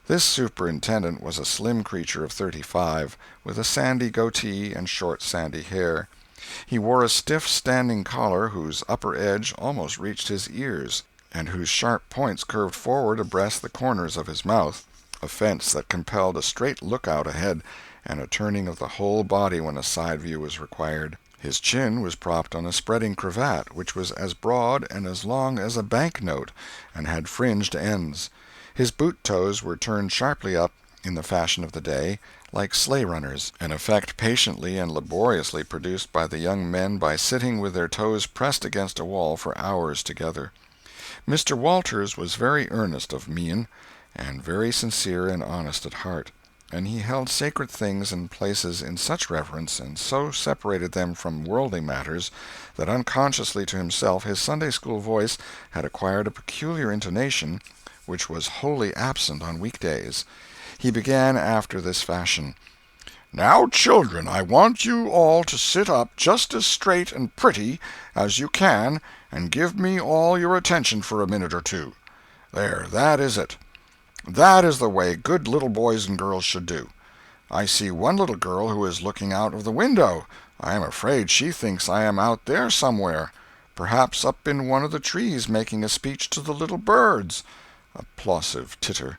This superintendent was a slim creature of 35, with a sandy goatee and short sandy hair. He wore a stiff standing collar whose upper edge almost reached his ears, and whose sharp points curved forward abreast the corners of his mouth, a fence that compelled a straight look-out ahead, and a turning of the whole body when a side view was required. His chin was propped on a spreading cravat, which was as broad and as long as a bank-note, and had fringed ends. His boot-toes were turned sharply up, in the fashion of the day, like sleigh-runners, an effect patiently and laboriously produced by the young men by sitting with their toes pressed against a wall for hours together. Mr. Walters was very earnest of mien, and very sincere and honest at heart. and he held sacred things and places in such reverence, and so separated them from worldly matters, that unconsciously to himself his Sunday-school voice had acquired a peculiar intonation which was wholly absent on weekdays. He began after this fashion: "Now, children, I want you all to sit up just as straight and pretty as you can and give me all your attention for a minute or two. There, that is it. That is the way good little boys and girls should do. I see one little girl who is looking out of the window. I am afraid she thinks I am out there somewhere, perhaps up in one of the trees making a speech to the little birds." Applausive titter.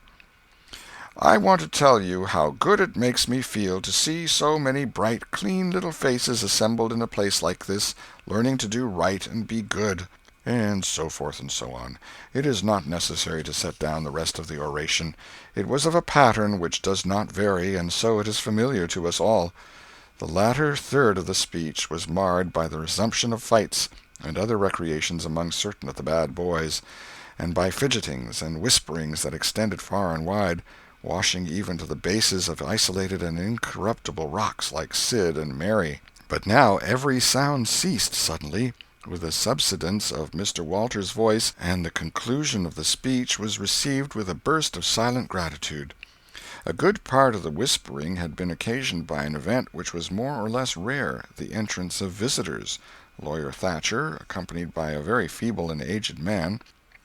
"I want to tell you how good it makes me feel to see so many bright, clean little faces assembled in a place like this, learning to do right and be good," and so forth and so on. It is not necessary to set down the rest of the oration. It was of a pattern which does not vary, and so it is familiar to us all. The latter third of the speech was marred by the resumption of fights and other recreations among certain of the bad boys, and by fidgetings and whisperings that extended far and wide, washing even to the bases of isolated and incorruptible rocks like Sid and Mary. But now every sound ceased suddenly, with the subsidence of Mr. Walters's voice, and the conclusion of the speech was received with a burst of silent gratitude. A good part of the whispering had been occasioned by an event which was more or less rare, the entrance of visitors. Lawyer Thatcher, accompanied by a very feeble and aged man,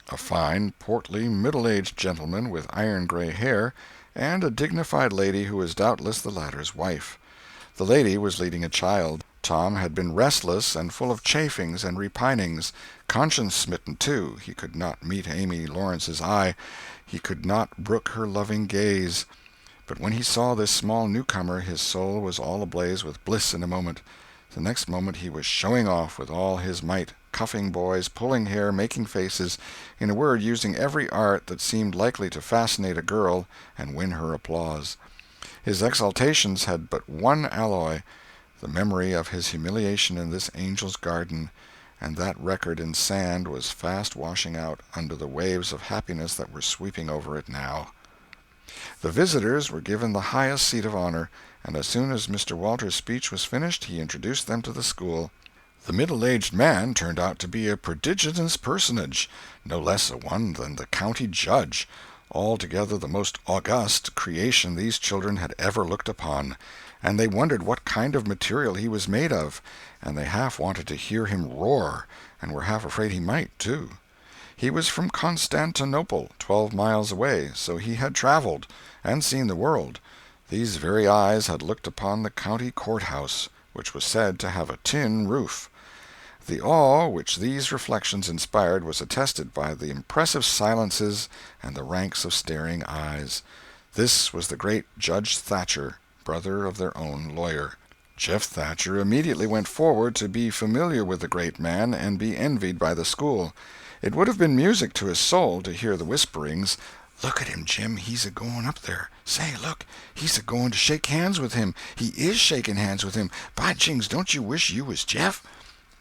a fine, portly, middle-aged gentleman with iron-gray hair, and a dignified lady who was doubtless the latter's wife. The lady was leading a child. Tom had been restless and full of chafings and repinings, conscience-smitten too. He could not meet Amy Lawrence's eye, he could not brook her loving gaze. But when he saw this small newcomer his soul was all ablaze with bliss in a moment. The next moment he was showing off with all his might, cuffing boys, pulling hair, making faces, in a word, using every art that seemed likely to fascinate a girl and win her applause. His exaltations had but one alloy, the memory of his humiliation in this angel's garden, and that record in sand was fast washing out under the waves of happiness that were sweeping over it now. The visitors were given the highest seat of honor, and as soon as Mr. Walters's speech was finished he introduced them to the school. The middle-aged man turned out to be a prodigious personage, no less a one than the county judge, altogether the most august creation these children had ever looked upon, and they wondered what kind of material he was made of, and they half wanted to hear him roar, and were half afraid he might, too. He was from Constantinople, 12 miles away, so he had traveled, and seen the world. These very eyes had looked upon the county courthouse, which was said to have a tin roof. The awe which these reflections inspired was attested by the impressive silences and the ranks of staring eyes. This was the great Judge Thatcher, brother of their own lawyer. Jeff Thatcher immediately went forward to be familiar with the great man and be envied by the school. It would have been music to his soul to hear the whisperings, "Look at him, Jim, he's a-going up there. Say, look, he's a-going to shake hands with him. He is shaking hands with him. By jings, don't you wish you was Jeff?"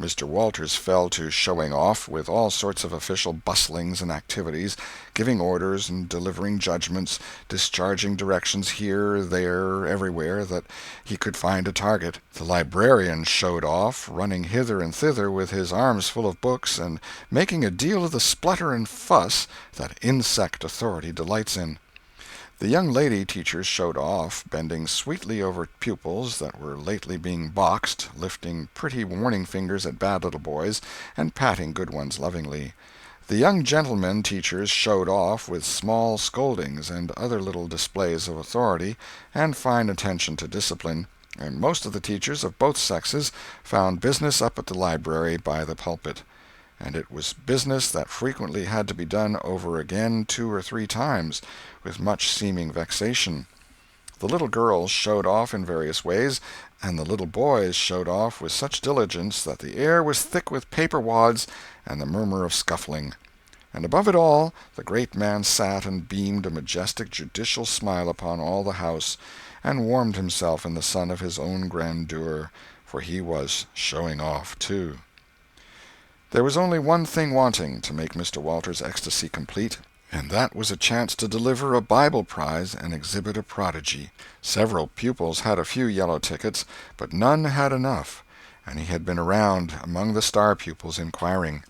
Mr. Walters fell to showing off, with all sorts of official bustlings and activities, giving orders and delivering judgments, discharging directions here, there, everywhere that he could find a target. The librarian showed off, running hither and thither with his arms full of books, and making a deal of the splutter and fuss that insect authority delights in. The young lady teachers showed off, bending sweetly over pupils that were lately being boxed, lifting pretty warning fingers at bad little boys, and patting good ones lovingly. The young gentlemen teachers showed off with small scoldings and other little displays of authority and fine attention to discipline, and most of the teachers of both sexes found business up at the library by the pulpit. And it was business that frequently had to be done over again 2 or 3 times, with much seeming vexation. The little girls showed off in various ways, and the little boys showed off with such diligence that the air was thick with paper wads and the murmur of scuffling. And above it all, the great man sat and beamed a majestic judicial smile upon all the house, and warmed himself in the sun of his own grandeur, for he was showing off too. There was only one thing wanting to make Mr. Walters's ecstasy complete. and that was a chance to deliver a Bible prize and exhibit a prodigy. Several pupils had a few yellow tickets, but none had enough, and he had been around among the star pupils inquiring.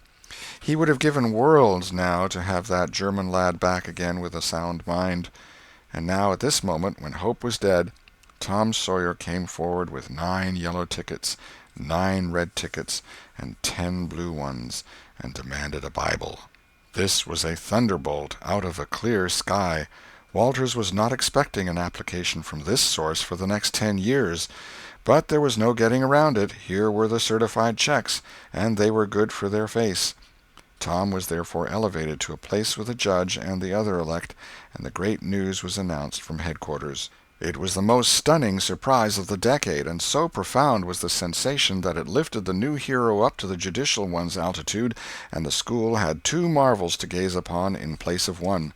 He would have given worlds now to have that German lad back again with a sound mind. And now at this moment, when hope was dead, Tom Sawyer came forward with 9 yellow tickets, 9 red tickets, and 10 blue ones, and demanded a Bible. This was a thunderbolt out of a clear sky. Walters was not expecting an application from this source for the next 10 years. But there was no getting around it. Here were the certified checks, and they were good for their face. Tom was therefore elevated to a place with the judge and the other elect, and the great news was announced from headquarters. It was the most stunning surprise of the decade, and so profound was the sensation that it lifted the new hero up to the judicial one's altitude, and the school had 2 marvels to gaze upon in place of one.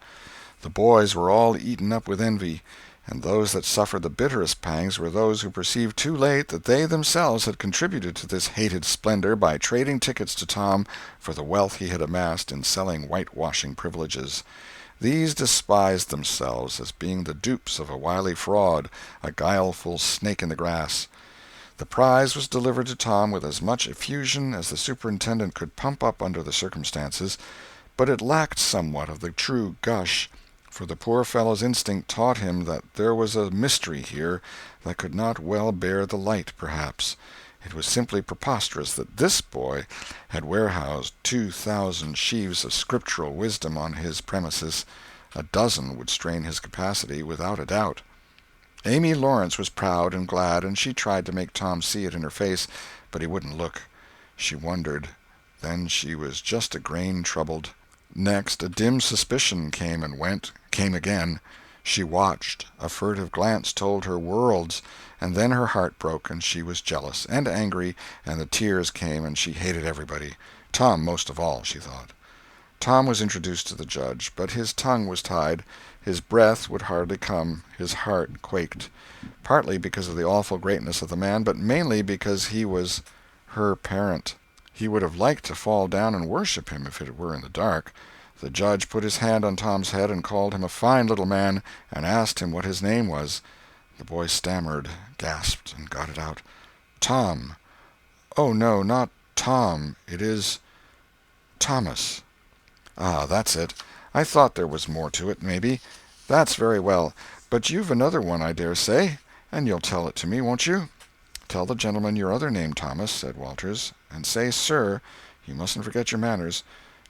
The boys were all eaten up with envy, and those that suffered the bitterest pangs were those who perceived too late that they themselves had contributed to this hated splendor by trading tickets to Tom for the wealth he had amassed in selling whitewashing privileges. These despised themselves as being the dupes of a wily fraud, a guileful snake in the grass. The prize was delivered to Tom with as much effusion as the superintendent could pump up under the circumstances, but it lacked somewhat of the true gush, for the poor fellow's instinct taught him that there was a mystery here that could not well bear the light, perhaps. It was simply preposterous that this boy had warehoused 2,000 sheaves of scriptural wisdom on his premises. A dozen would strain his capacity, without a doubt. Amy Lawrence was proud and glad, and she tried to make Tom see it in her face, but he wouldn't look. She wondered. Then she was just a grain troubled. Next, a dim suspicion came and went, came again. She watched. A furtive glance told her worlds, and then her heart broke, and she was jealous and angry, and the tears came, and she hated everybody. Tom most of all, she thought. Tom was introduced to the judge, but his tongue was tied, his breath would hardly come, his heart quaked, partly because of the awful greatness of the man, but mainly because he was her parent. He would have liked to fall down and worship him if it were in the dark. The judge put his hand on Tom's head and called him a fine little man, and asked him what his name was. The boy stammered, gasped, and got it out. "Tom." "Oh, no, not Tom. It is Thomas." "Ah, that's it. I thought there was more to it, maybe. That's very well. But you've another one, I dare say, and you'll tell it to me, won't you?" "Tell the gentleman your other name, Thomas," said Walters, "and say 'sir.' You mustn't forget your manners."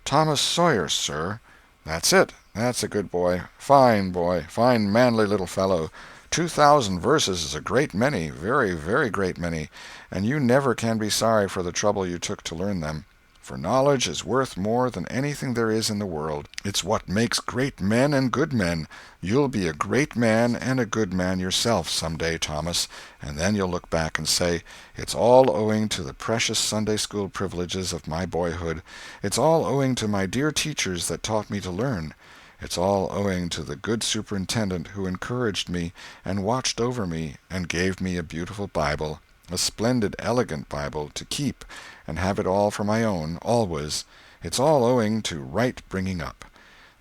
"Thomas Sawyer, sir." "That's it. That's a good boy. Fine boy. Fine manly little fellow. 2,000 verses is a great many, very, very great many, and you never can be sorry for the trouble you took to learn them. For knowledge is worth more than anything there is in the world. It's what makes great men and good men. You'll be a great man and a good man yourself some day, Thomas, and then you'll look back and say, 'It's all owing to the precious Sunday school privileges of my boyhood. It's all owing to my dear teachers that taught me to learn. It's all owing to the good superintendent who encouraged me and watched over me and gave me a beautiful Bible, a splendid, elegant Bible, to keep and have it all for my own, always. It's all owing to right bringing up.'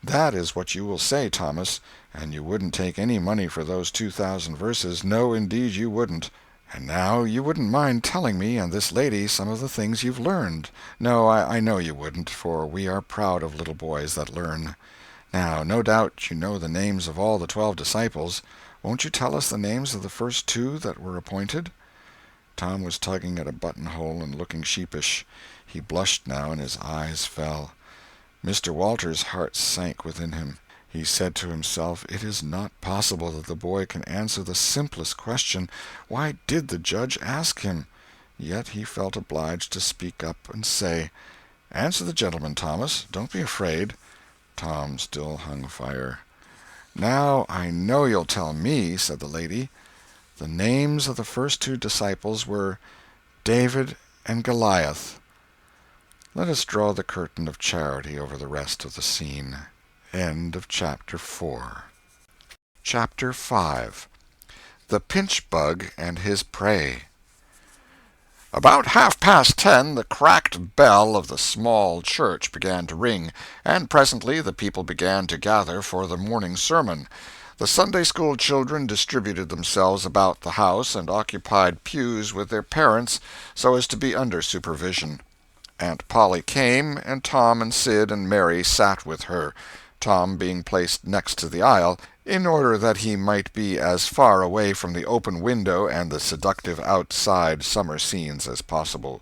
That is what you will say, Thomas, and you wouldn't take any money for those 2,000 verses. No, indeed you wouldn't. And now you wouldn't mind telling me and this lady some of the things you've learned. No, I know you wouldn't, for we are proud of little boys that learn. Now, no doubt you know the names of all the 12 disciples. Won't you tell us the names of the first 2 that were appointed?" Tom was tugging at a buttonhole and looking sheepish. He blushed now, and his eyes fell. Mr. Walters' heart sank within him. He said to himself, "It is not possible that the boy can answer the simplest question. Why did the judge ask him?" Yet he felt obliged to speak up and say, "Answer the gentleman, Thomas. Don't be afraid." Tom still hung fire. "Now I know you'll tell me," said the lady. "The names of the first 2 disciples were David and Goliath." Let us draw the curtain of charity over the rest of the scene. End of Chapter 4. Chapter 5. The Pinch Bug and His Prey. About 10:30 the cracked bell of the small church began to ring, and presently the people began to gather for the morning sermon. The Sunday-school children distributed themselves about the house and occupied pews with their parents so as to be under supervision. Aunt Polly came, and Tom and Sid and Mary sat with her, Tom being placed next to the aisle, in order that he might be as far away from the open window and the seductive outside summer scenes as possible.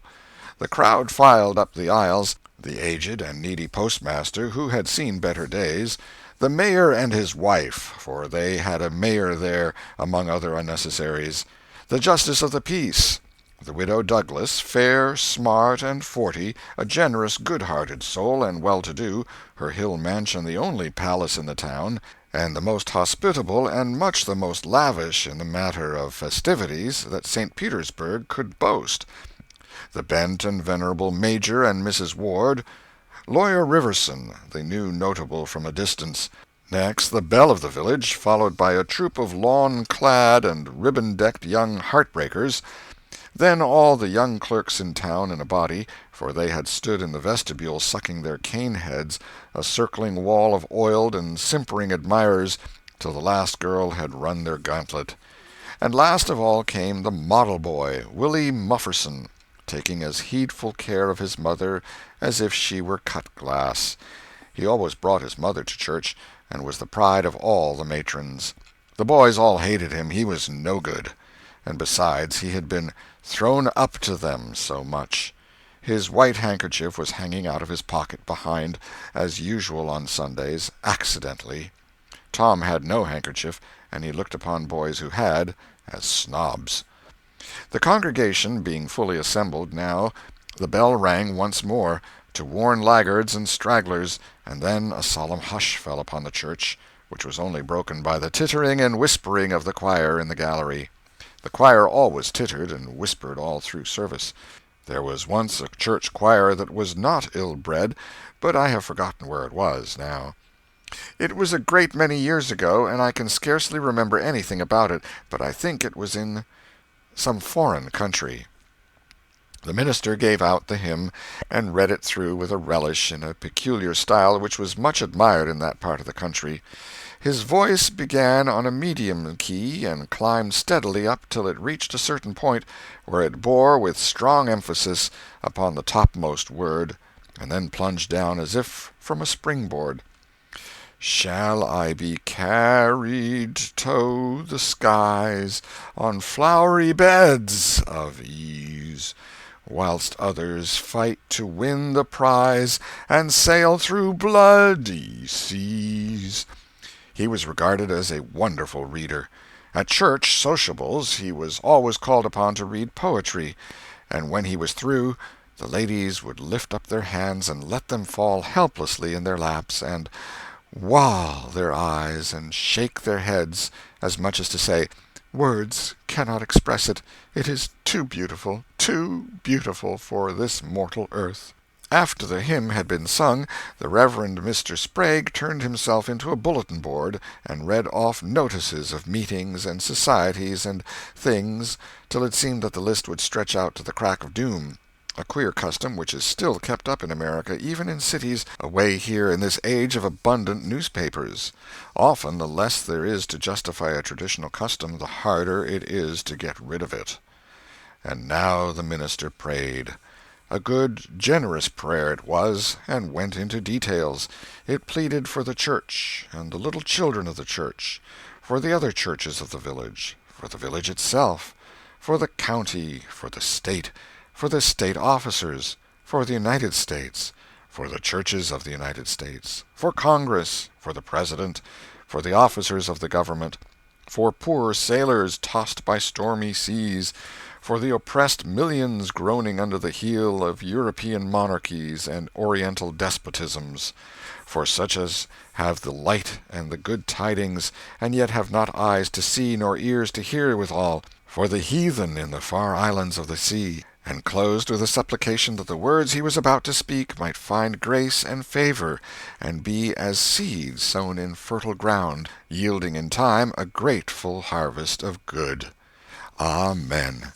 The crowd filed up the aisles, the aged and needy postmaster, who had seen better days, the mayor and his wife, for they had a mayor there among other unnecessaries, the justice of the peace, the widow Douglas, fair, smart, and 40, a generous, good-hearted soul, and well-to-do, her hill mansion the only palace in the town, and the most hospitable and much the most lavish in the matter of festivities that St. Petersburg could boast, the bent and venerable Major and Mrs. Ward, Lawyer Riverson, the new notable from a distance. Next, the belle of the village, followed by a troop of lawn-clad and ribbon-decked young heartbreakers. Then all the young clerks in town in a body, for they had stood in the vestibule sucking their cane-heads, a circling wall of oiled and simpering admirers, till the last girl had run their gauntlet. And last of all came the model boy, Willie Mufferson, taking as heedful care of his mother as if she were cut glass. He always brought his mother to church, and was the pride of all the matrons. The boys all hated him, he was no good. And besides, he had been thrown up to them so much. His white handkerchief was hanging out of his pocket behind, as usual on Sundays, accidentally. Tom had no handkerchief, and he looked upon boys who had as snobs. The congregation being fully assembled now, the bell rang once more, to warn laggards and stragglers, and then a solemn hush fell upon the church, which was only broken by the tittering and whispering of the choir in the gallery. The choir always tittered and whispered all through service. There was once a church choir that was not ill-bred, but I have forgotten where it was now. It was a great many years ago, and I can scarcely remember anything about it, but I think it was in some foreign country. The minister gave out the hymn, and read it through with a relish in a peculiar style which was much admired in that part of the country. His voice began on a medium key and climbed steadily up till it reached a certain point, where it bore with strong emphasis upon the topmost word, and then plunged down as if from a springboard. Shall I be carried to the skies on flowery beds of ease, whilst others fight to win the prize and sail through bloody seas? He was regarded as a wonderful reader. At church sociables he was always called upon to read poetry, and when he was through, the ladies would lift up their hands and let them fall helplessly in their laps, and wall their eyes and shake their heads, as much as to say, "Words cannot express it. It is too beautiful for this mortal earth." After the hymn had been sung, the Reverend Mr. Sprague turned himself into a bulletin board, and read off notices of meetings and societies and things, till it seemed that the list would stretch out to the crack of doom, a queer custom which is still kept up in America, even in cities away here in this age of abundant newspapers. Often the less there is to justify a traditional custom, the harder it is to get rid of it. And now the minister prayed. A good, generous prayer it was, and went into details. It pleaded for the church, and the little children of the church, for the other churches of the village, for the village itself, for the county, for the state officers, for the United States, for the churches of the United States, for Congress, for the President, for the officers of the government, for poor sailors tossed by stormy seas, for the oppressed millions groaning under the heel of European monarchies and Oriental despotisms, for such as have the light and the good tidings, and yet have not eyes to see nor ears to hear withal, for the heathen in the far islands of the sea, and closed with a supplication that the words he was about to speak might find grace and favor, and be as seed sown in fertile ground, yielding in time a grateful harvest of good. Amen.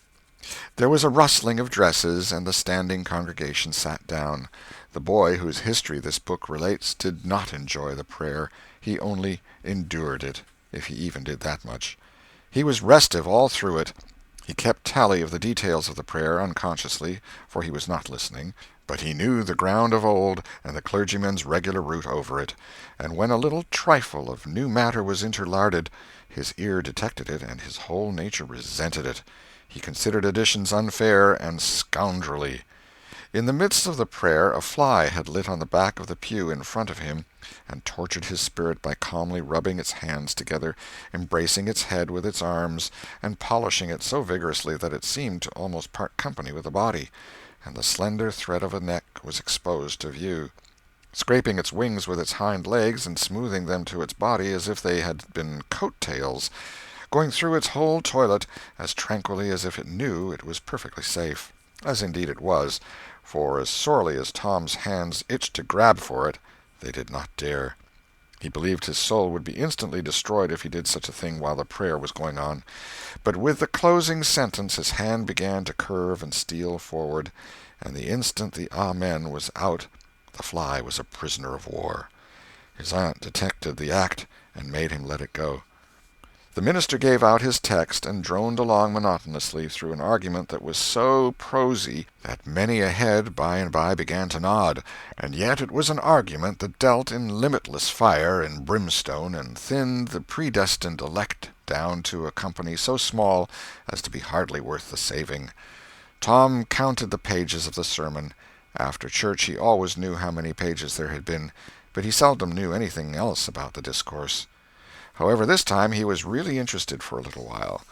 There was a rustling of dresses, and the standing congregation sat down. The boy whose history this book relates did not enjoy the prayer. He only endured it, if he even did that much. He was restive all through it. He kept tally of the details of the prayer unconsciously, for he was not listening, but he knew the ground of old and the clergyman's regular route over it, and when a little trifle of new matter was interlarded, his ear detected it and his whole nature resented it. He considered additions unfair and scoundrelly. In the midst of the prayer a fly had lit on the back of the pew in front of him, and tortured his spirit by calmly rubbing its hands together, embracing its head with its arms, and polishing it so vigorously that it seemed to almost part company with the body, and the slender thread of a neck was exposed to view. Scraping its wings with its hind legs, and smoothing them to its body as if they had been coat-tails, going through its whole toilet as tranquilly as if it knew it was perfectly safe, as indeed it was, for as sorely as Tom's hands itched to grab for it, they did not dare. He believed his soul would be instantly destroyed if he did such a thing while the prayer was going on. But with the closing sentence his hand began to curve and steal forward, and the instant the Amen was out, the fly was a prisoner of war. His aunt detected the act and made him let it go. The minister gave out his text and droned along monotonously through an argument that was so prosy that many a head by and by began to nod, and yet it was an argument that dealt in limitless fire and brimstone and thinned the predestined elect down to a company so small as to be hardly worth the saving. Tom counted the pages of the sermon. After church he always knew how many pages there had been, but he seldom knew anything else about the discourse. However, this time he was really interested for a little while.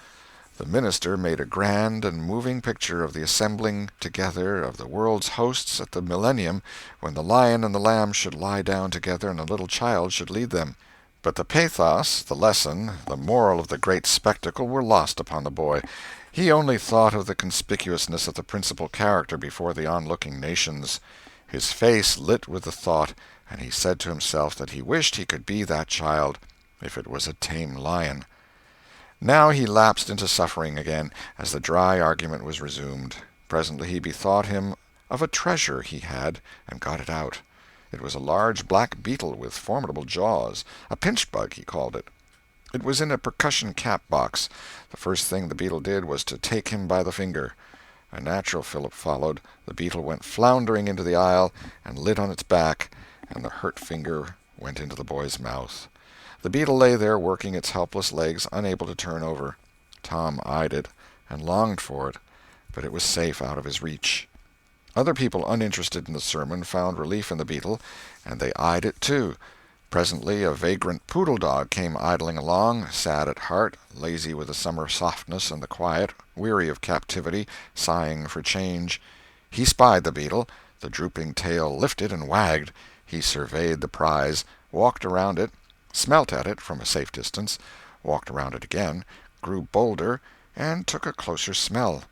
The minister made a grand and moving picture of the assembling together of the world's hosts at the millennium, when the lion and the lamb should lie down together and a little child should lead them. But the pathos, the lesson, the moral of the great spectacle were lost upon the boy. He only thought of the conspicuousness of the principal character before the onlooking nations. His face lit with the thought, and he said to himself that he wished he could be that child, if it was a tame lion. Now he lapsed into suffering again, as the dry argument was resumed. Presently he bethought him of a treasure he had, and got it out. It was a large black beetle with formidable jaws, a pinch-bug he called it. It was in a percussion cap box. The first thing the beetle did was to take him by the finger. A natural fillip followed. The beetle went floundering into the aisle, and lit on its back, and the hurt finger went into the boy's mouth. The beetle lay there working its helpless legs, unable to turn over. Tom eyed it, and longed for it, but it was safe out of his reach. Other people uninterested in the sermon found relief in the beetle, and they eyed it too. Presently a vagrant poodle dog came idling along, sad at heart, lazy with the summer softness and the quiet, weary of captivity, sighing for change. He spied the beetle. The drooping tail lifted and wagged. He surveyed the prize, walked around it, smelt at it from a safe distance, walked around it again, grew bolder, and took a closer smell,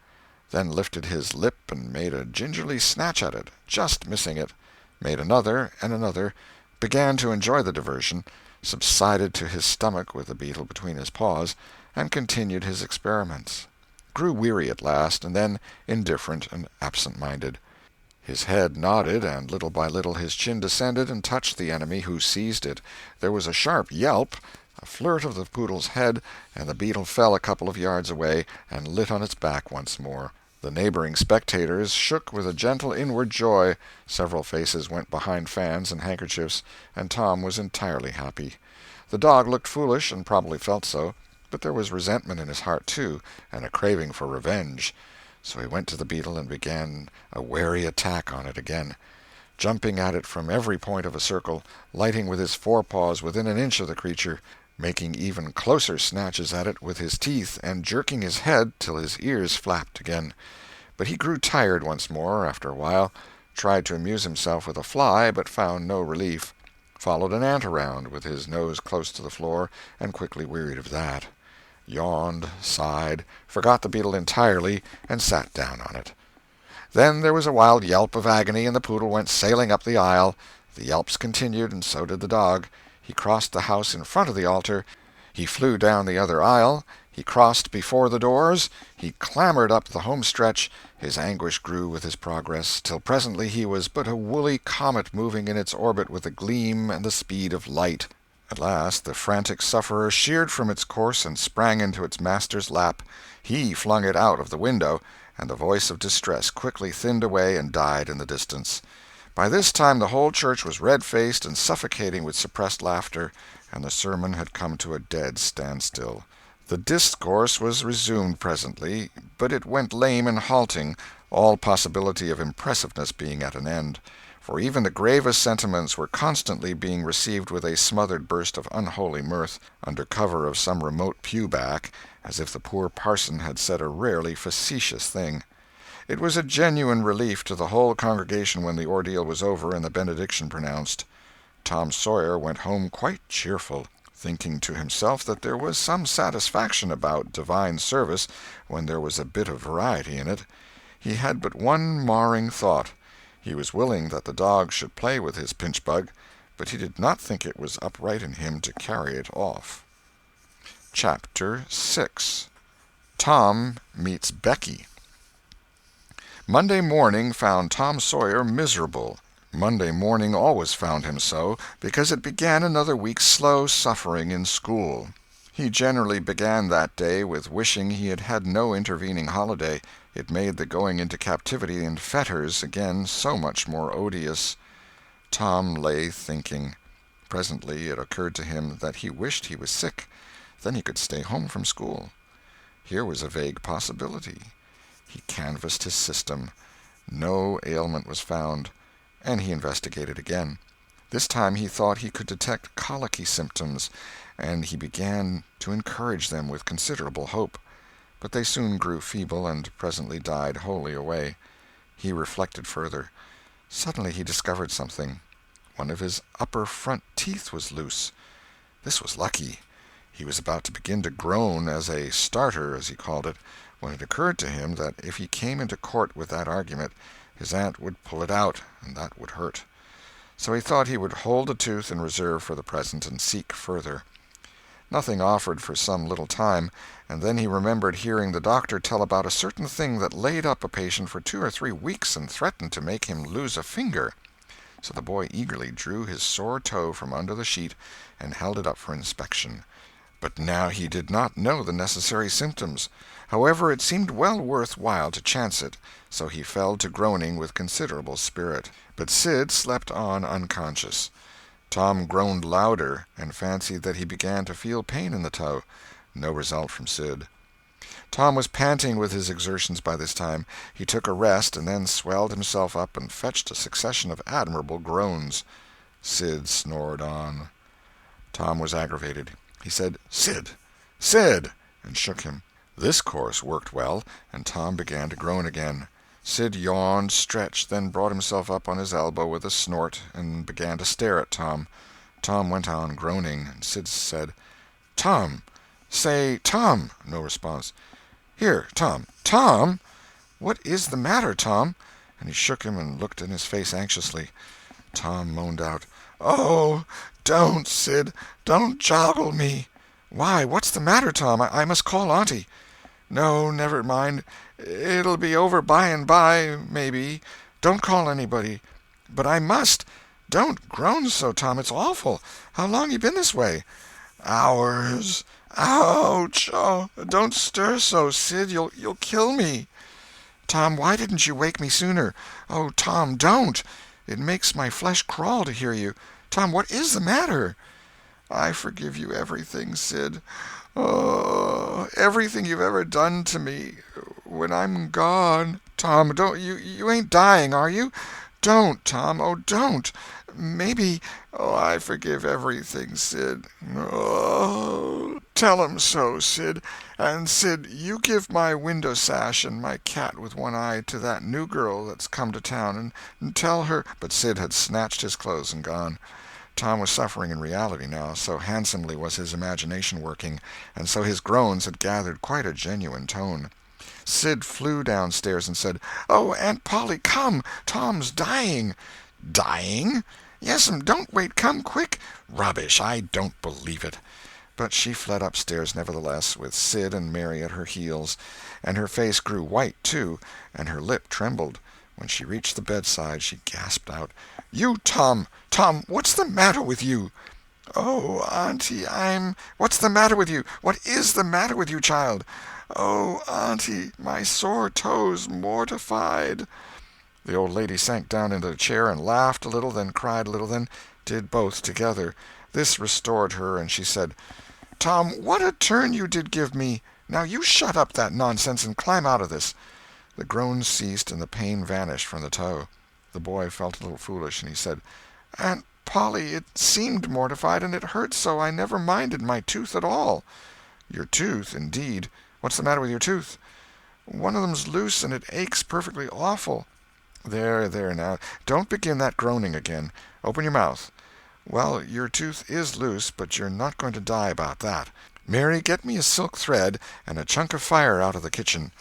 then lifted his lip and made a gingerly snatch at it, just missing it, made another and another, began to enjoy the diversion, subsided to his stomach with the beetle between his paws, and continued his experiments. Grew weary at last, and then indifferent and absent-minded. His head nodded, and little by little his chin descended and touched the enemy, who seized it. There was a sharp yelp, a flirt of the poodle's head, and the beetle fell a couple of yards away and lit on its back once more. The neighboring spectators shook with a gentle inward joy. Several faces went behind fans and handkerchiefs, and Tom was entirely happy. The dog looked foolish, and probably felt so, but there was resentment in his heart, too, and a craving for revenge. So he went to the beetle and began a wary attack on it again, jumping at it from every point of a circle, lighting with his forepaws within an inch of the creature, making even closer snatches at it with his teeth, and jerking his head till his ears flapped again. But he grew tired once more after a while, tried to amuse himself with a fly, but found no relief, followed an ant around with his nose close to the floor, and quickly wearied of that, yawned, sighed, forgot the beetle entirely, and sat down on it. Then there was a wild yelp of agony, and the poodle went sailing up the aisle. The yelps continued, and so did the dog. He crossed the house in front of the altar. He flew down the other aisle, he crossed before the doors, he clambered up the home stretch. His anguish grew with his progress, till presently he was but a woolly comet moving in its orbit with the gleam and the speed of light. At last the frantic sufferer sheered from its course and sprang into its master's lap. He flung it out of the window, and the voice of distress quickly thinned away and died in the distance. By this time the whole church was red-faced and suffocating with suppressed laughter, and the sermon had come to a dead standstill. The discourse was resumed presently, but it went lame and halting, all possibility of impressiveness being at an end, for even the gravest sentiments were constantly being received with a smothered burst of unholy mirth, under cover of some remote pew-back, as if the poor parson had said a rarely facetious thing. It was a genuine relief to the whole congregation when the ordeal was over and the benediction pronounced. Tom Sawyer went home quite cheerful, thinking to himself that there was some satisfaction about divine service when there was a bit of variety in it. He had but one marring thought. He was willing that the dog should play with his pinchbug, but he did not think it was upright in him to carry it off. Chapter 6. Tom Meets Becky. Monday morning found Tom Sawyer miserable. Monday morning always found him so, because it began another week's slow suffering in school. He generally began that day with wishing he had had no intervening holiday. It made the going into captivity and fetters again so much more odious. Tom lay thinking. Presently it occurred to him that he wished he was sick. Then he could stay home from school. Here was a vague possibility. He canvassed his system. No ailment was found, and he investigated again. This time he thought he could detect colicky symptoms, and he began to encourage them with considerable hope. But they soon grew feeble and presently died wholly away. He reflected further. Suddenly he discovered something. One of his upper front teeth was loose. This was lucky. He was about to begin to groan as a starter, as he called it, when it occurred to him that if he came into court with that argument, his aunt would pull it out, and that would hurt. So he thought he would hold the tooth in reserve for the present and seek further. Nothing offered for some little time, and then he remembered hearing the doctor tell about a certain thing that laid up a patient for 2 or 3 weeks and threatened to make him lose a finger. So the boy eagerly drew his sore toe from under the sheet and held it up for inspection. But now he did not know the necessary symptoms. However, it seemed well worth while to chance it, so he fell to groaning with considerable spirit. But Sid slept on unconscious. Tom groaned louder, and fancied that he began to feel pain in the toe. No result from Sid. Tom was panting with his exertions by this time. He took a rest, and then swelled himself up and fetched a succession of admirable groans. Sid snored on. Tom was aggravated. He said, "Sid! Sid!" and shook him. This course worked well, and Tom began to groan again. Sid yawned, stretched, then brought himself up on his elbow with a snort, and began to stare at Tom. Tom went on groaning, and Sid said, "Tom! Say, Tom!" No response. "Here, Tom! Tom! What is the matter, Tom?" And he shook him and looked in his face anxiously. Tom moaned out, "Oh, don't, Sid! Don't joggle me!" "Why, what's the matter, Tom? I must call Auntie." "No, never mind. It'll be over by and by, maybe. Don't call anybody." "But I must. Don't groan so, Tom. It's awful. How long you been this way?" "Hours. Ouch! Oh, don't stir so, Sid. You'll kill me." "Tom, why didn't you wake me sooner? Oh, Tom, don't! It makes my flesh crawl to hear you. Tom, what is the matter?" "I forgive you everything, Sid. Oh, everything you've ever done to me. When I'm gone—" "Tom, don't you ain't dying, are you? Don't, Tom. Oh, don't. Maybe—" "Oh, I forgive everything, Sid. Oh, tell 'em so, Sid. And, Sid, you give my window sash and my cat with one eye to that new girl that's come to town, and tell her—" But Sid had snatched his clothes and gone. Tom was suffering in reality now, so handsomely was his imagination working, and so his groans had gathered quite a genuine tone. Sid flew downstairs and said, "Oh, Aunt Polly, come! Tom's dying." "Dying?" "Yes'm, don't wait. Come quick." "Rubbish! I don't believe it." But she fled upstairs nevertheless, with Sid and Mary at her heels, and her face grew white, too, and her lip trembled. When she reached the bedside, she gasped out, "You, Tom! Tom, what's the matter with you?" "Oh, Auntie, What's the matter with you? What is the matter with you, child?" "Oh, Auntie, my sore toes mortified." The old lady sank down into a chair and laughed a little, then cried a little, then did both together. This restored her, and she said, "Tom, what a turn you did give me! Now you shut up that nonsense and climb out of this." The groans ceased and the pain vanished from the toe. The boy felt a little foolish, and he said, "Aunt Polly, it seemed mortified, and it hurt so I never minded my tooth at all." "Your tooth, indeed! What's the matter with your tooth?" "One of them's loose, and it aches perfectly awful." There, now, don't begin that groaning again. Open your mouth." "Well, your tooth is loose, but you're not going to die about that. Mary, get me a silk thread and a chunk of fire out of the kitchen."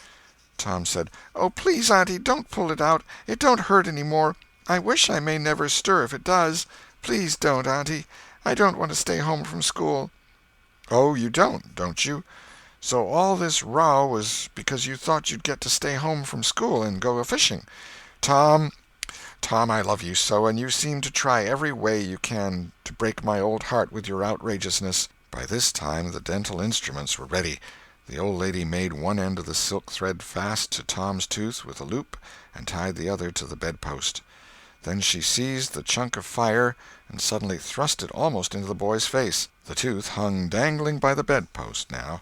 Tom said, "Oh, please, Auntie, don't pull it out. It don't hurt any more. I wish I may never stir if it does. Please don't, Auntie. I don't want to stay home from school." "Oh, you don't you? So all this row was because you thought you'd get to stay home from school and go a-fishing. Tom, I love you so, and you seem to try every way you can to break my old heart with your outrageousness." By this time the dental instruments were ready. The old lady made one end of the silk thread fast to Tom's tooth with a loop and tied the other to the bedpost. Then she seized the chunk of fire and suddenly thrust it almost into the boy's face. The tooth hung dangling by the bedpost now.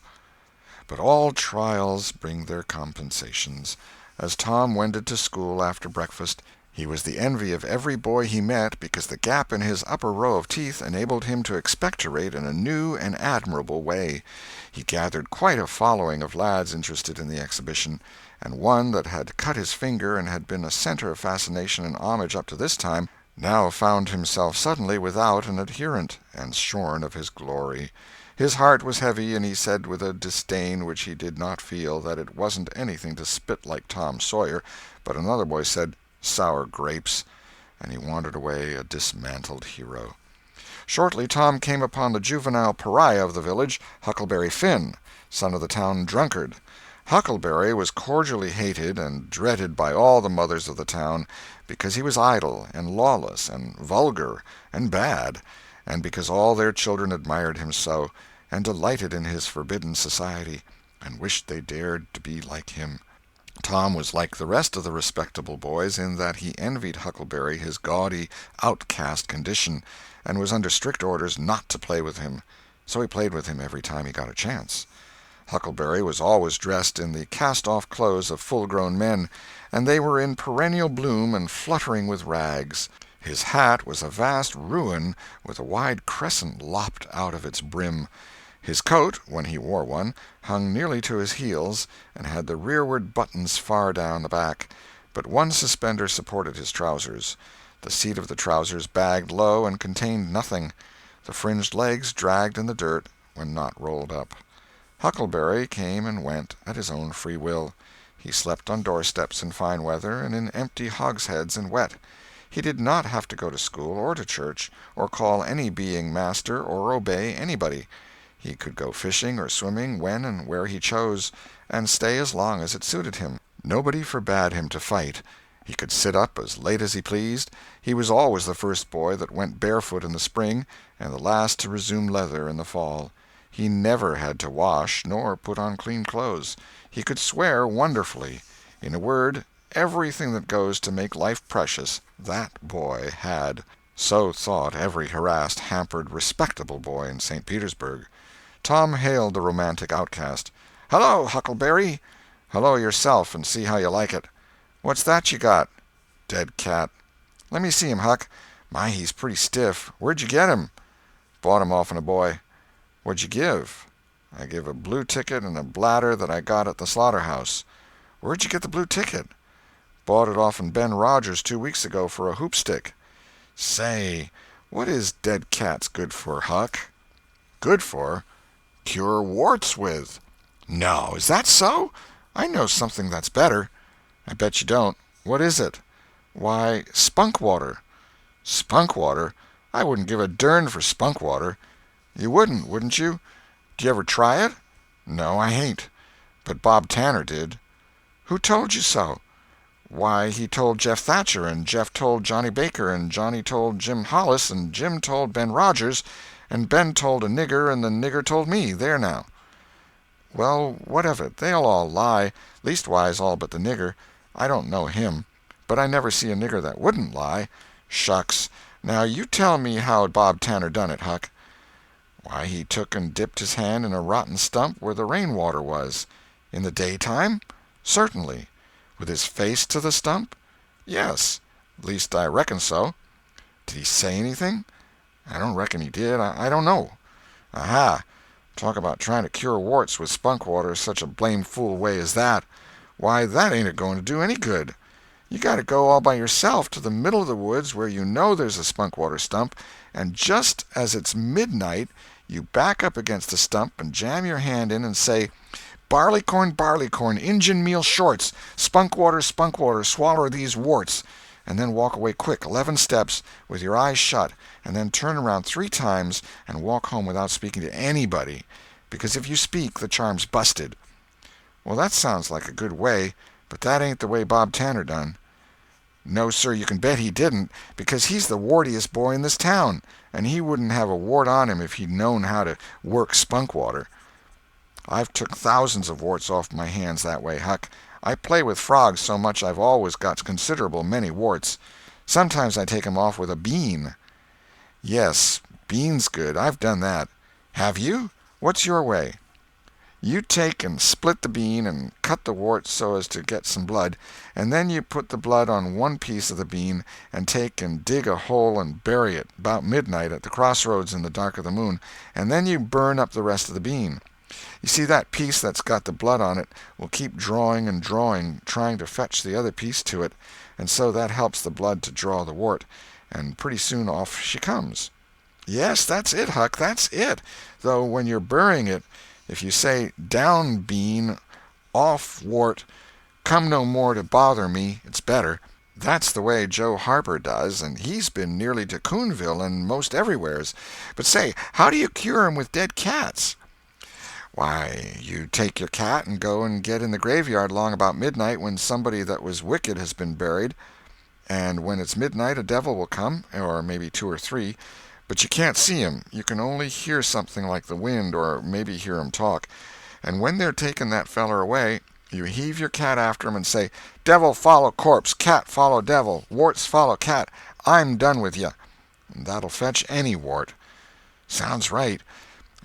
But all trials bring their compensations. As Tom wended to school after breakfast, he was the envy of every boy he met because the gap in his upper row of teeth enabled him to expectorate in a new and admirable way. He gathered quite a following of lads interested in the exhibition, and one that had cut his finger and had been a center of fascination and homage up to this time, now found himself suddenly without an adherent, and shorn of his glory. His heart was heavy, and he said with a disdain which he did not feel that it wasn't anything to spit like Tom Sawyer, but another boy said, "Sour grapes," and he wandered away a dismantled hero. Shortly Tom came upon the juvenile pariah of the village, Huckleberry Finn, son of the town drunkard. Huckleberry was cordially hated and dreaded by all the mothers of the town, because he was idle and lawless and vulgar and bad, and because all their children admired him so, and delighted in his forbidden society, and wished they dared to be like him. Tom was like the rest of the respectable boys in that he envied Huckleberry his gaudy, outcast condition, and was under strict orders not to play with him. So he played with him every time he got a chance. Huckleberry was always dressed in the cast-off clothes of full-grown men, and they were in perennial bloom and fluttering with rags. His hat was a vast ruin with a wide crescent lopped out of its brim. His coat, when he wore one, hung nearly to his heels, and had the rearward buttons far down the back, but one suspender supported his trousers. The seat of the trousers bagged low and contained nothing. The fringed legs dragged in the dirt when not rolled up. Huckleberry came and went at his own free will. He slept on doorsteps in fine weather and in empty hogsheads in wet. He did not have to go to school or to church, or call any being master, or obey anybody. He could go fishing or swimming when and where he chose, and stay as long as it suited him. Nobody forbade him to fight. He could sit up as late as he pleased. He was always the first boy that went barefoot in the spring, and the last to resume leather in the fall. He never had to wash nor put on clean clothes. He could swear wonderfully. In a word, everything that goes to make life precious, that boy had. So thought every harassed, hampered, respectable boy in St. Petersburg. Tom hailed the romantic outcast. "Hello, Huckleberry." "Hello yourself, and see how you like it." "What's that you got?" "Dead cat." "Let me see him, Huck. My, he's pretty stiff. Where'd you get him?" "Bought him off'n a boy." "What'd you give?" "I give a blue ticket and a bladder that I got at the slaughterhouse." "Where'd you get the blue ticket?" "Bought it off'n Ben Rogers 2 weeks ago for a hoopstick." "Say, what is dead cats good for, Huck?" "Good for? Cure warts with." "No, is that so? I know something that's better." "I bet you don't. What is it?" "Why, spunk water." "Spunk water? I wouldn't give a dern for spunk water." "You wouldn't you?" Do you ever try it? No, I hain't. But Bob Tanner did. Who told you so? Why, he told Jeff Thatcher, and Jeff told Johnny Baker, and Johnny told Jim Hollis, and Jim told Ben Rogers, and Ben told a nigger, and the nigger told me. There now. Well, what of it? They'll all lie, leastwise all but the nigger. I don't know him, but I never see a nigger that wouldn't lie. Shucks. Now you tell me how Bob Tanner done it, Huck. Why, he took and dipped his hand in a rotten stump where the rainwater was. In the daytime? Certainly. With his face to the stump? Yes. Least I reckon so. Did he say anything? I don't reckon he did. I don't know. Aha! Talk about trying to cure warts with spunk water such a blame fool way as that. Why, that ain't a-going to do any good. You got to go all by yourself to the middle of the woods where you know there's a spunk water stump, and just as it's midnight, you back up against the stump and jam your hand in and say, barleycorn, Injun meal shorts, spunk water, swaller these warts, and then walk away quick 11 steps with your eyes shut, and then turn around 3 times and walk home without speaking to anybody, because if you speak, the charm's busted. Well, that sounds like a good way, but that ain't the way Bob Tanner done. No, sir, you can bet he didn't, because he's the wartiest boy in this town, and he wouldn't have a wart on him if he'd known how to work spunk water. I've took thousands of warts off my hands that way, Huck. I play with frogs so much I've always got considerable many warts. Sometimes I take 'em off with a bean. Yes, bean's good. I've done that. Have you? What's your way? You take and split the bean and cut the wart so as to get some blood, and then you put the blood on one piece of the bean and take and dig a hole and bury it about midnight at the crossroads in the dark of the moon, and then you burn up the rest of the bean. You see, that piece that's got the blood on it will keep drawing and drawing, trying to fetch the other piece to it, and so that helps the blood to draw the wart, and pretty soon off she comes. Yes, that's it, Huck, that's it. Though when you're burying it, if you say, down bean, off wart, come no more to bother me, it's better. That's the way Joe Harper does, and he's been nearly to Coonville and most everywheres. But say, how do you cure 'em with dead cats? Why, you take your cat and go and get in the graveyard long about midnight when somebody that was wicked has been buried, and when it's midnight a devil will come, or maybe 2 or 3, but you can't see 'em. You can only hear something like the wind, or maybe hear 'em talk. And when they're taking that feller away, you heave your cat after 'em and say, devil follow corpse, cat follow devil, warts follow cat, I'm done with you. And that'll fetch any wart. Sounds right.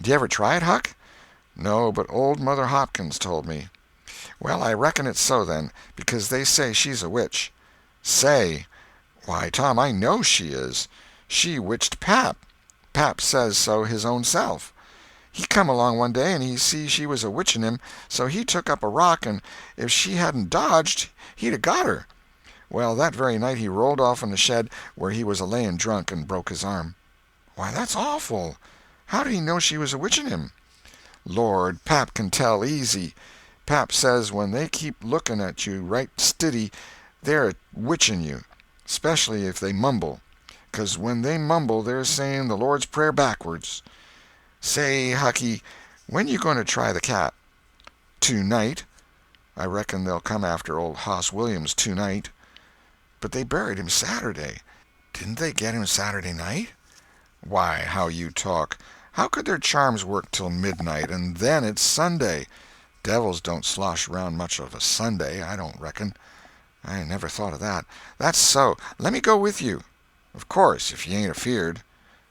Do you ever try it, Huck? No, but old Mother Hopkins told me. Well, I reckon it's so, then, because they say she's a witch. Say! Why, Tom, I know she is. She witched Pap. Pap says so his own self. He come along one day and he see she was a witching him, so he took up a rock, and if she hadn't dodged, he'd a got her. Well, that very night he rolled off in the shed where he was a-layin' drunk and broke his arm. Why, that's awful. How did he know she was a witching him? Lord, Pap can tell easy. Pap says when they keep looking at you right stiddy, they're a-witching you, especially if they mumble. 'Cause when they mumble they're saying the Lord's Prayer backwards. Say, Hucky, when you going to try the cat? Tonight. I reckon they'll come after old Hoss Williams tonight. But they buried him Saturday. Didn't they get him Saturday night? Why, how you talk. How could their charms work till midnight, and then it's Sunday? Devils don't slosh around much of a Sunday, I don't reckon. I never thought of that. That's so. Let me go with you. Of course, if you ain't afeard.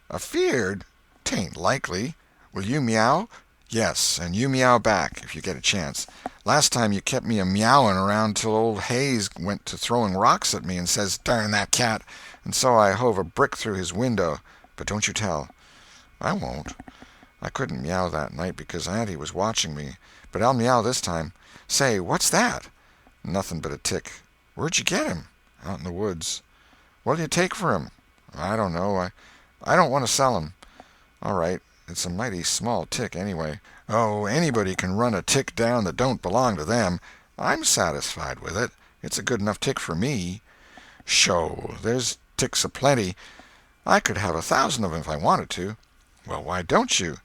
Afeard? 'Tain't likely. Will you meow? Yes, and you meow back, if you get a chance. Last time you kept me a-meowing around till old Hayes went to throwing rocks at me and says, darn that cat, and so I hove a brick through his window. But don't you tell. I won't. I couldn't meow that night because Auntie was watching me, but I'll meow this time. Say, what's that? Nothing but a tick. Where'd you get him? Out in the woods. What'll you take for him? I don't know. I don't want to sell him. All right. It's a mighty small tick, anyway. Oh, anybody can run a tick down that don't belong to them. I'm satisfied with it. It's a good enough tick for me. Sho, there's ticks a-plenty. I could have 1,000 of 'em if I wanted to. Well, why don't you?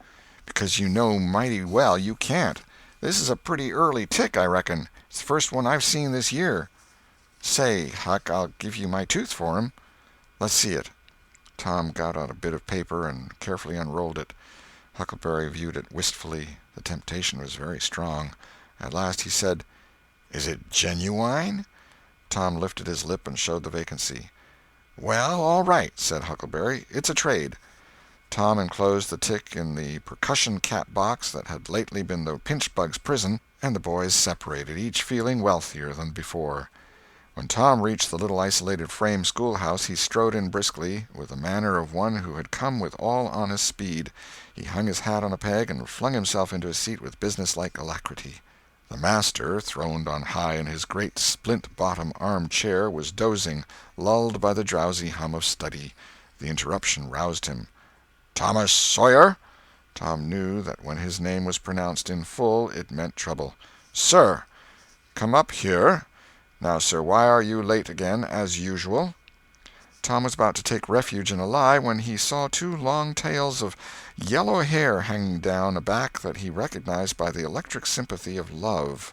because you know mighty well you can't. This is a pretty early tick, I reckon. It's the first one I've seen this year. Say, Huck, I'll give you my tooth for him. Let's see it." Tom got out a bit of paper and carefully unrolled it. Huckleberry viewed it wistfully. The temptation was very strong. At last he said, "Is it genuine?" Tom lifted his lip and showed the vacancy. "Well, all right," said Huckleberry. "It's a trade." Tom enclosed the tick in the percussion cap box that had lately been the pinchbug's prison, and the boys separated, each feeling wealthier than before. When Tom reached the little isolated frame schoolhouse, he strode in briskly, with the manner of one who had come with all honest speed. He hung his hat on a peg and flung himself into his seat with businesslike alacrity. The master, throned on high in his great splint-bottom arm-chair, was dozing, lulled by the drowsy hum of study. The interruption roused him. "Thomas Sawyer?" Tom knew that when his name was pronounced in full it meant trouble. "Sir." "Come up here. Now, sir, why are you late again, as usual?" Tom was about to take refuge in a lie when he saw two long tails of yellow hair hanging down a back that he recognized by the electric sympathy of love.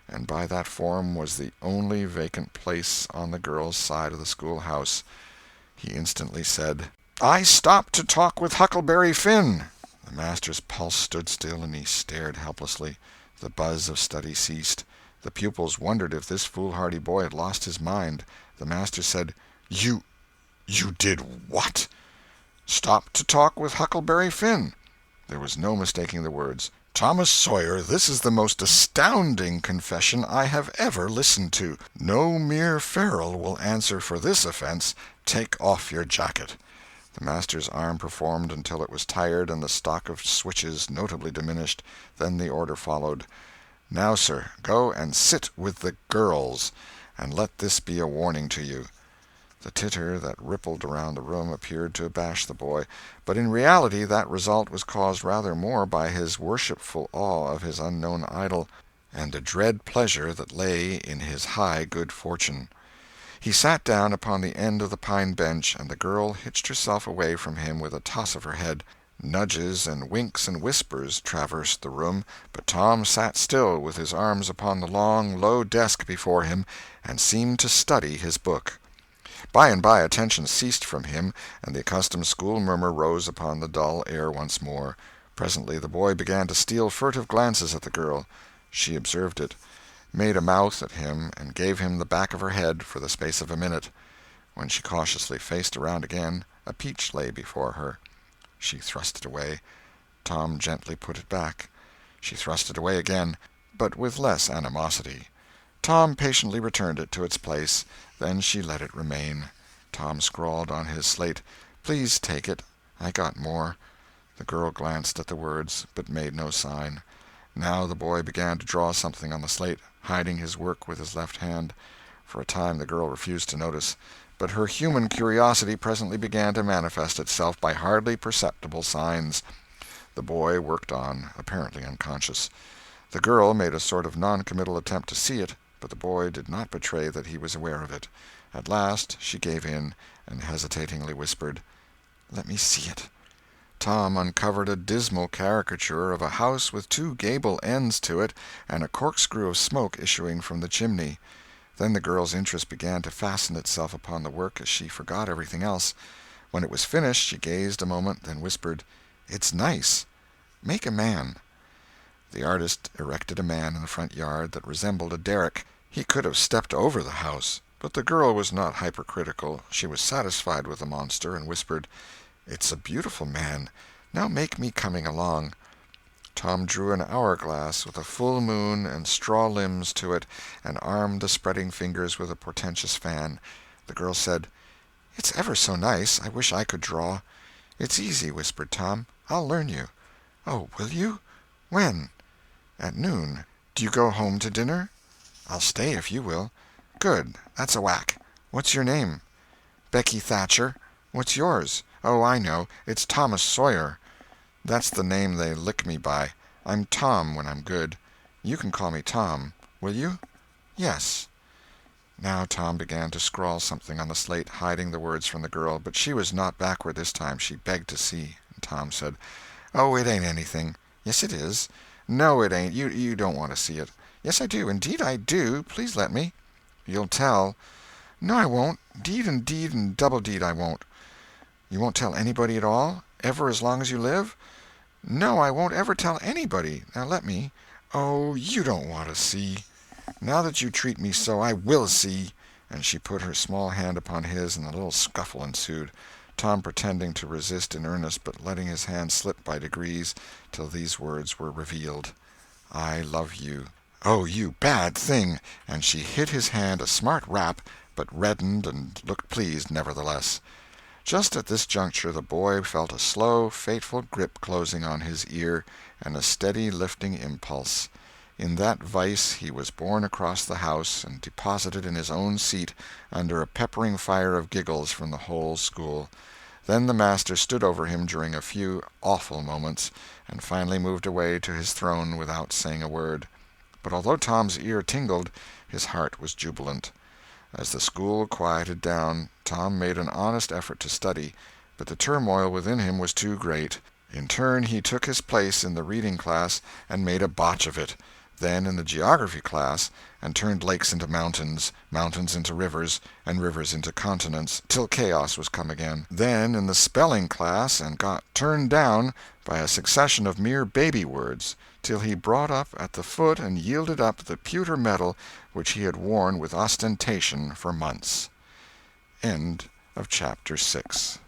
And by that form was the only vacant place on the girl's side of the schoolhouse. He instantly said, "I stopped to talk with Huckleberry Finn." The master's pulse stood still, and he stared helplessly. The buzz of study ceased. The pupils wondered if this foolhardy boy had lost his mind. The master said, You did what?" "Stopped to talk with Huckleberry Finn." There was no mistaking the words. "Thomas Sawyer, this is the most astounding confession I have ever listened to. No mere ferule will answer for this offense. Take off your jacket." The master's arm performed until it was tired and the stock of switches notably diminished. Then the order followed. "Now, sir, go and sit with the girls, and let this be a warning to you." The titter that rippled around the room appeared to abash the boy, but in reality that result was caused rather more by his worshipful awe of his unknown idol, and a dread pleasure that lay in his high good fortune. He sat down upon the end of the pine bench, and the girl hitched herself away from him with a toss of her head. Nudges and winks and whispers traversed the room, but Tom sat still with his arms upon the long, low desk before him, and seemed to study his book. By and by attention ceased from him, and the accustomed school murmur rose upon the dull air once more. Presently the boy began to steal furtive glances at the girl. She observed it, made a mouth at him, and gave him the back of her head for the space of a minute. When she cautiously faced around again, a peach lay before her. She thrust it away. Tom gently put it back. She thrust it away again, but with less animosity. Tom patiently returned it to its place. Then she let it remain. Tom scrawled on his slate, "Please take it. I got more." The girl glanced at the words, but made no sign. Now the boy began to draw something on the slate, hiding his work with his left hand. For a time the girl refused to notice, but her human curiosity presently began to manifest itself by hardly perceptible signs. The boy worked on, apparently unconscious. The girl made a sort of non-committal attempt to see it, but the boy did not betray that he was aware of it. At last she gave in, and hesitatingly whispered, "Let me see it." Tom uncovered a dismal caricature of a house with two gable ends to it, and a corkscrew of smoke issuing from the chimney. Then the girl's interest began to fasten itself upon the work as she forgot everything else. When it was finished she gazed a moment, then whispered, "It's nice. Make a man." The artist erected a man in the front yard that resembled a derrick. He could have stepped over the house, but the girl was not hypercritical. She was satisfied with the monster, and whispered, "It's a beautiful man. Now make me coming along." Tom drew an hourglass with a full moon and straw limbs to it, and armed the spreading fingers with a portentous fan. The girl said, "It's ever so nice. I wish I could draw." "It's easy," whispered Tom. "I'll learn you." "Oh, will you? When?" "At noon. Do you go home to dinner?" "I'll stay if you will." "Good. That's a whack. What's your name?" "Becky Thatcher." "What's yours?" "Oh, I know. It's Thomas Sawyer." "That's the name they lick me by. I'm Tom when I'm good. You can call me Tom. Will you?" "Yes." Now Tom began to scrawl something on the slate, hiding the words from the girl, but she was not backward this time. She begged to see. And Tom said, "Oh, it ain't anything." "Yes, it is." "No, it ain't. You don't want to see it." "Yes, I do. Indeed I do. Please let me." "You'll tell." "No, I won't. Deed and deed and double deed I won't." "You won't tell anybody at all? Ever as long as you live?" "No, I won't ever tell anybody. Now let me." "Oh, you don't want to see." "Now that you treat me so, I will see." And she put her small hand upon his, and a little scuffle ensued, Tom pretending to resist in earnest, but letting his hand slip by degrees till these words were revealed: "I love you." "Oh, you bad thing!" And she hit his hand a smart rap, but reddened and looked pleased nevertheless. Just at this juncture the boy felt a slow, fateful grip closing on his ear, and a steady lifting impulse. In that vice he was borne across the house and deposited in his own seat, under a peppering fire of giggles from the whole school. Then the master stood over him during a few awful moments, and finally moved away to his throne without saying a word. But although Tom's ear tingled, his heart was jubilant. As the school quieted down, Tom made an honest effort to study, but the turmoil within him was too great. In turn he took his place in the reading class and made a botch of it, then in the geography class, and turned lakes into mountains, mountains into rivers, and rivers into continents, till chaos was come again. Then in the spelling class, and got turned down by a succession of mere baby words, till he brought up at the foot and yielded up the pewter medal which he had worn with ostentation for months. End of chapter 6.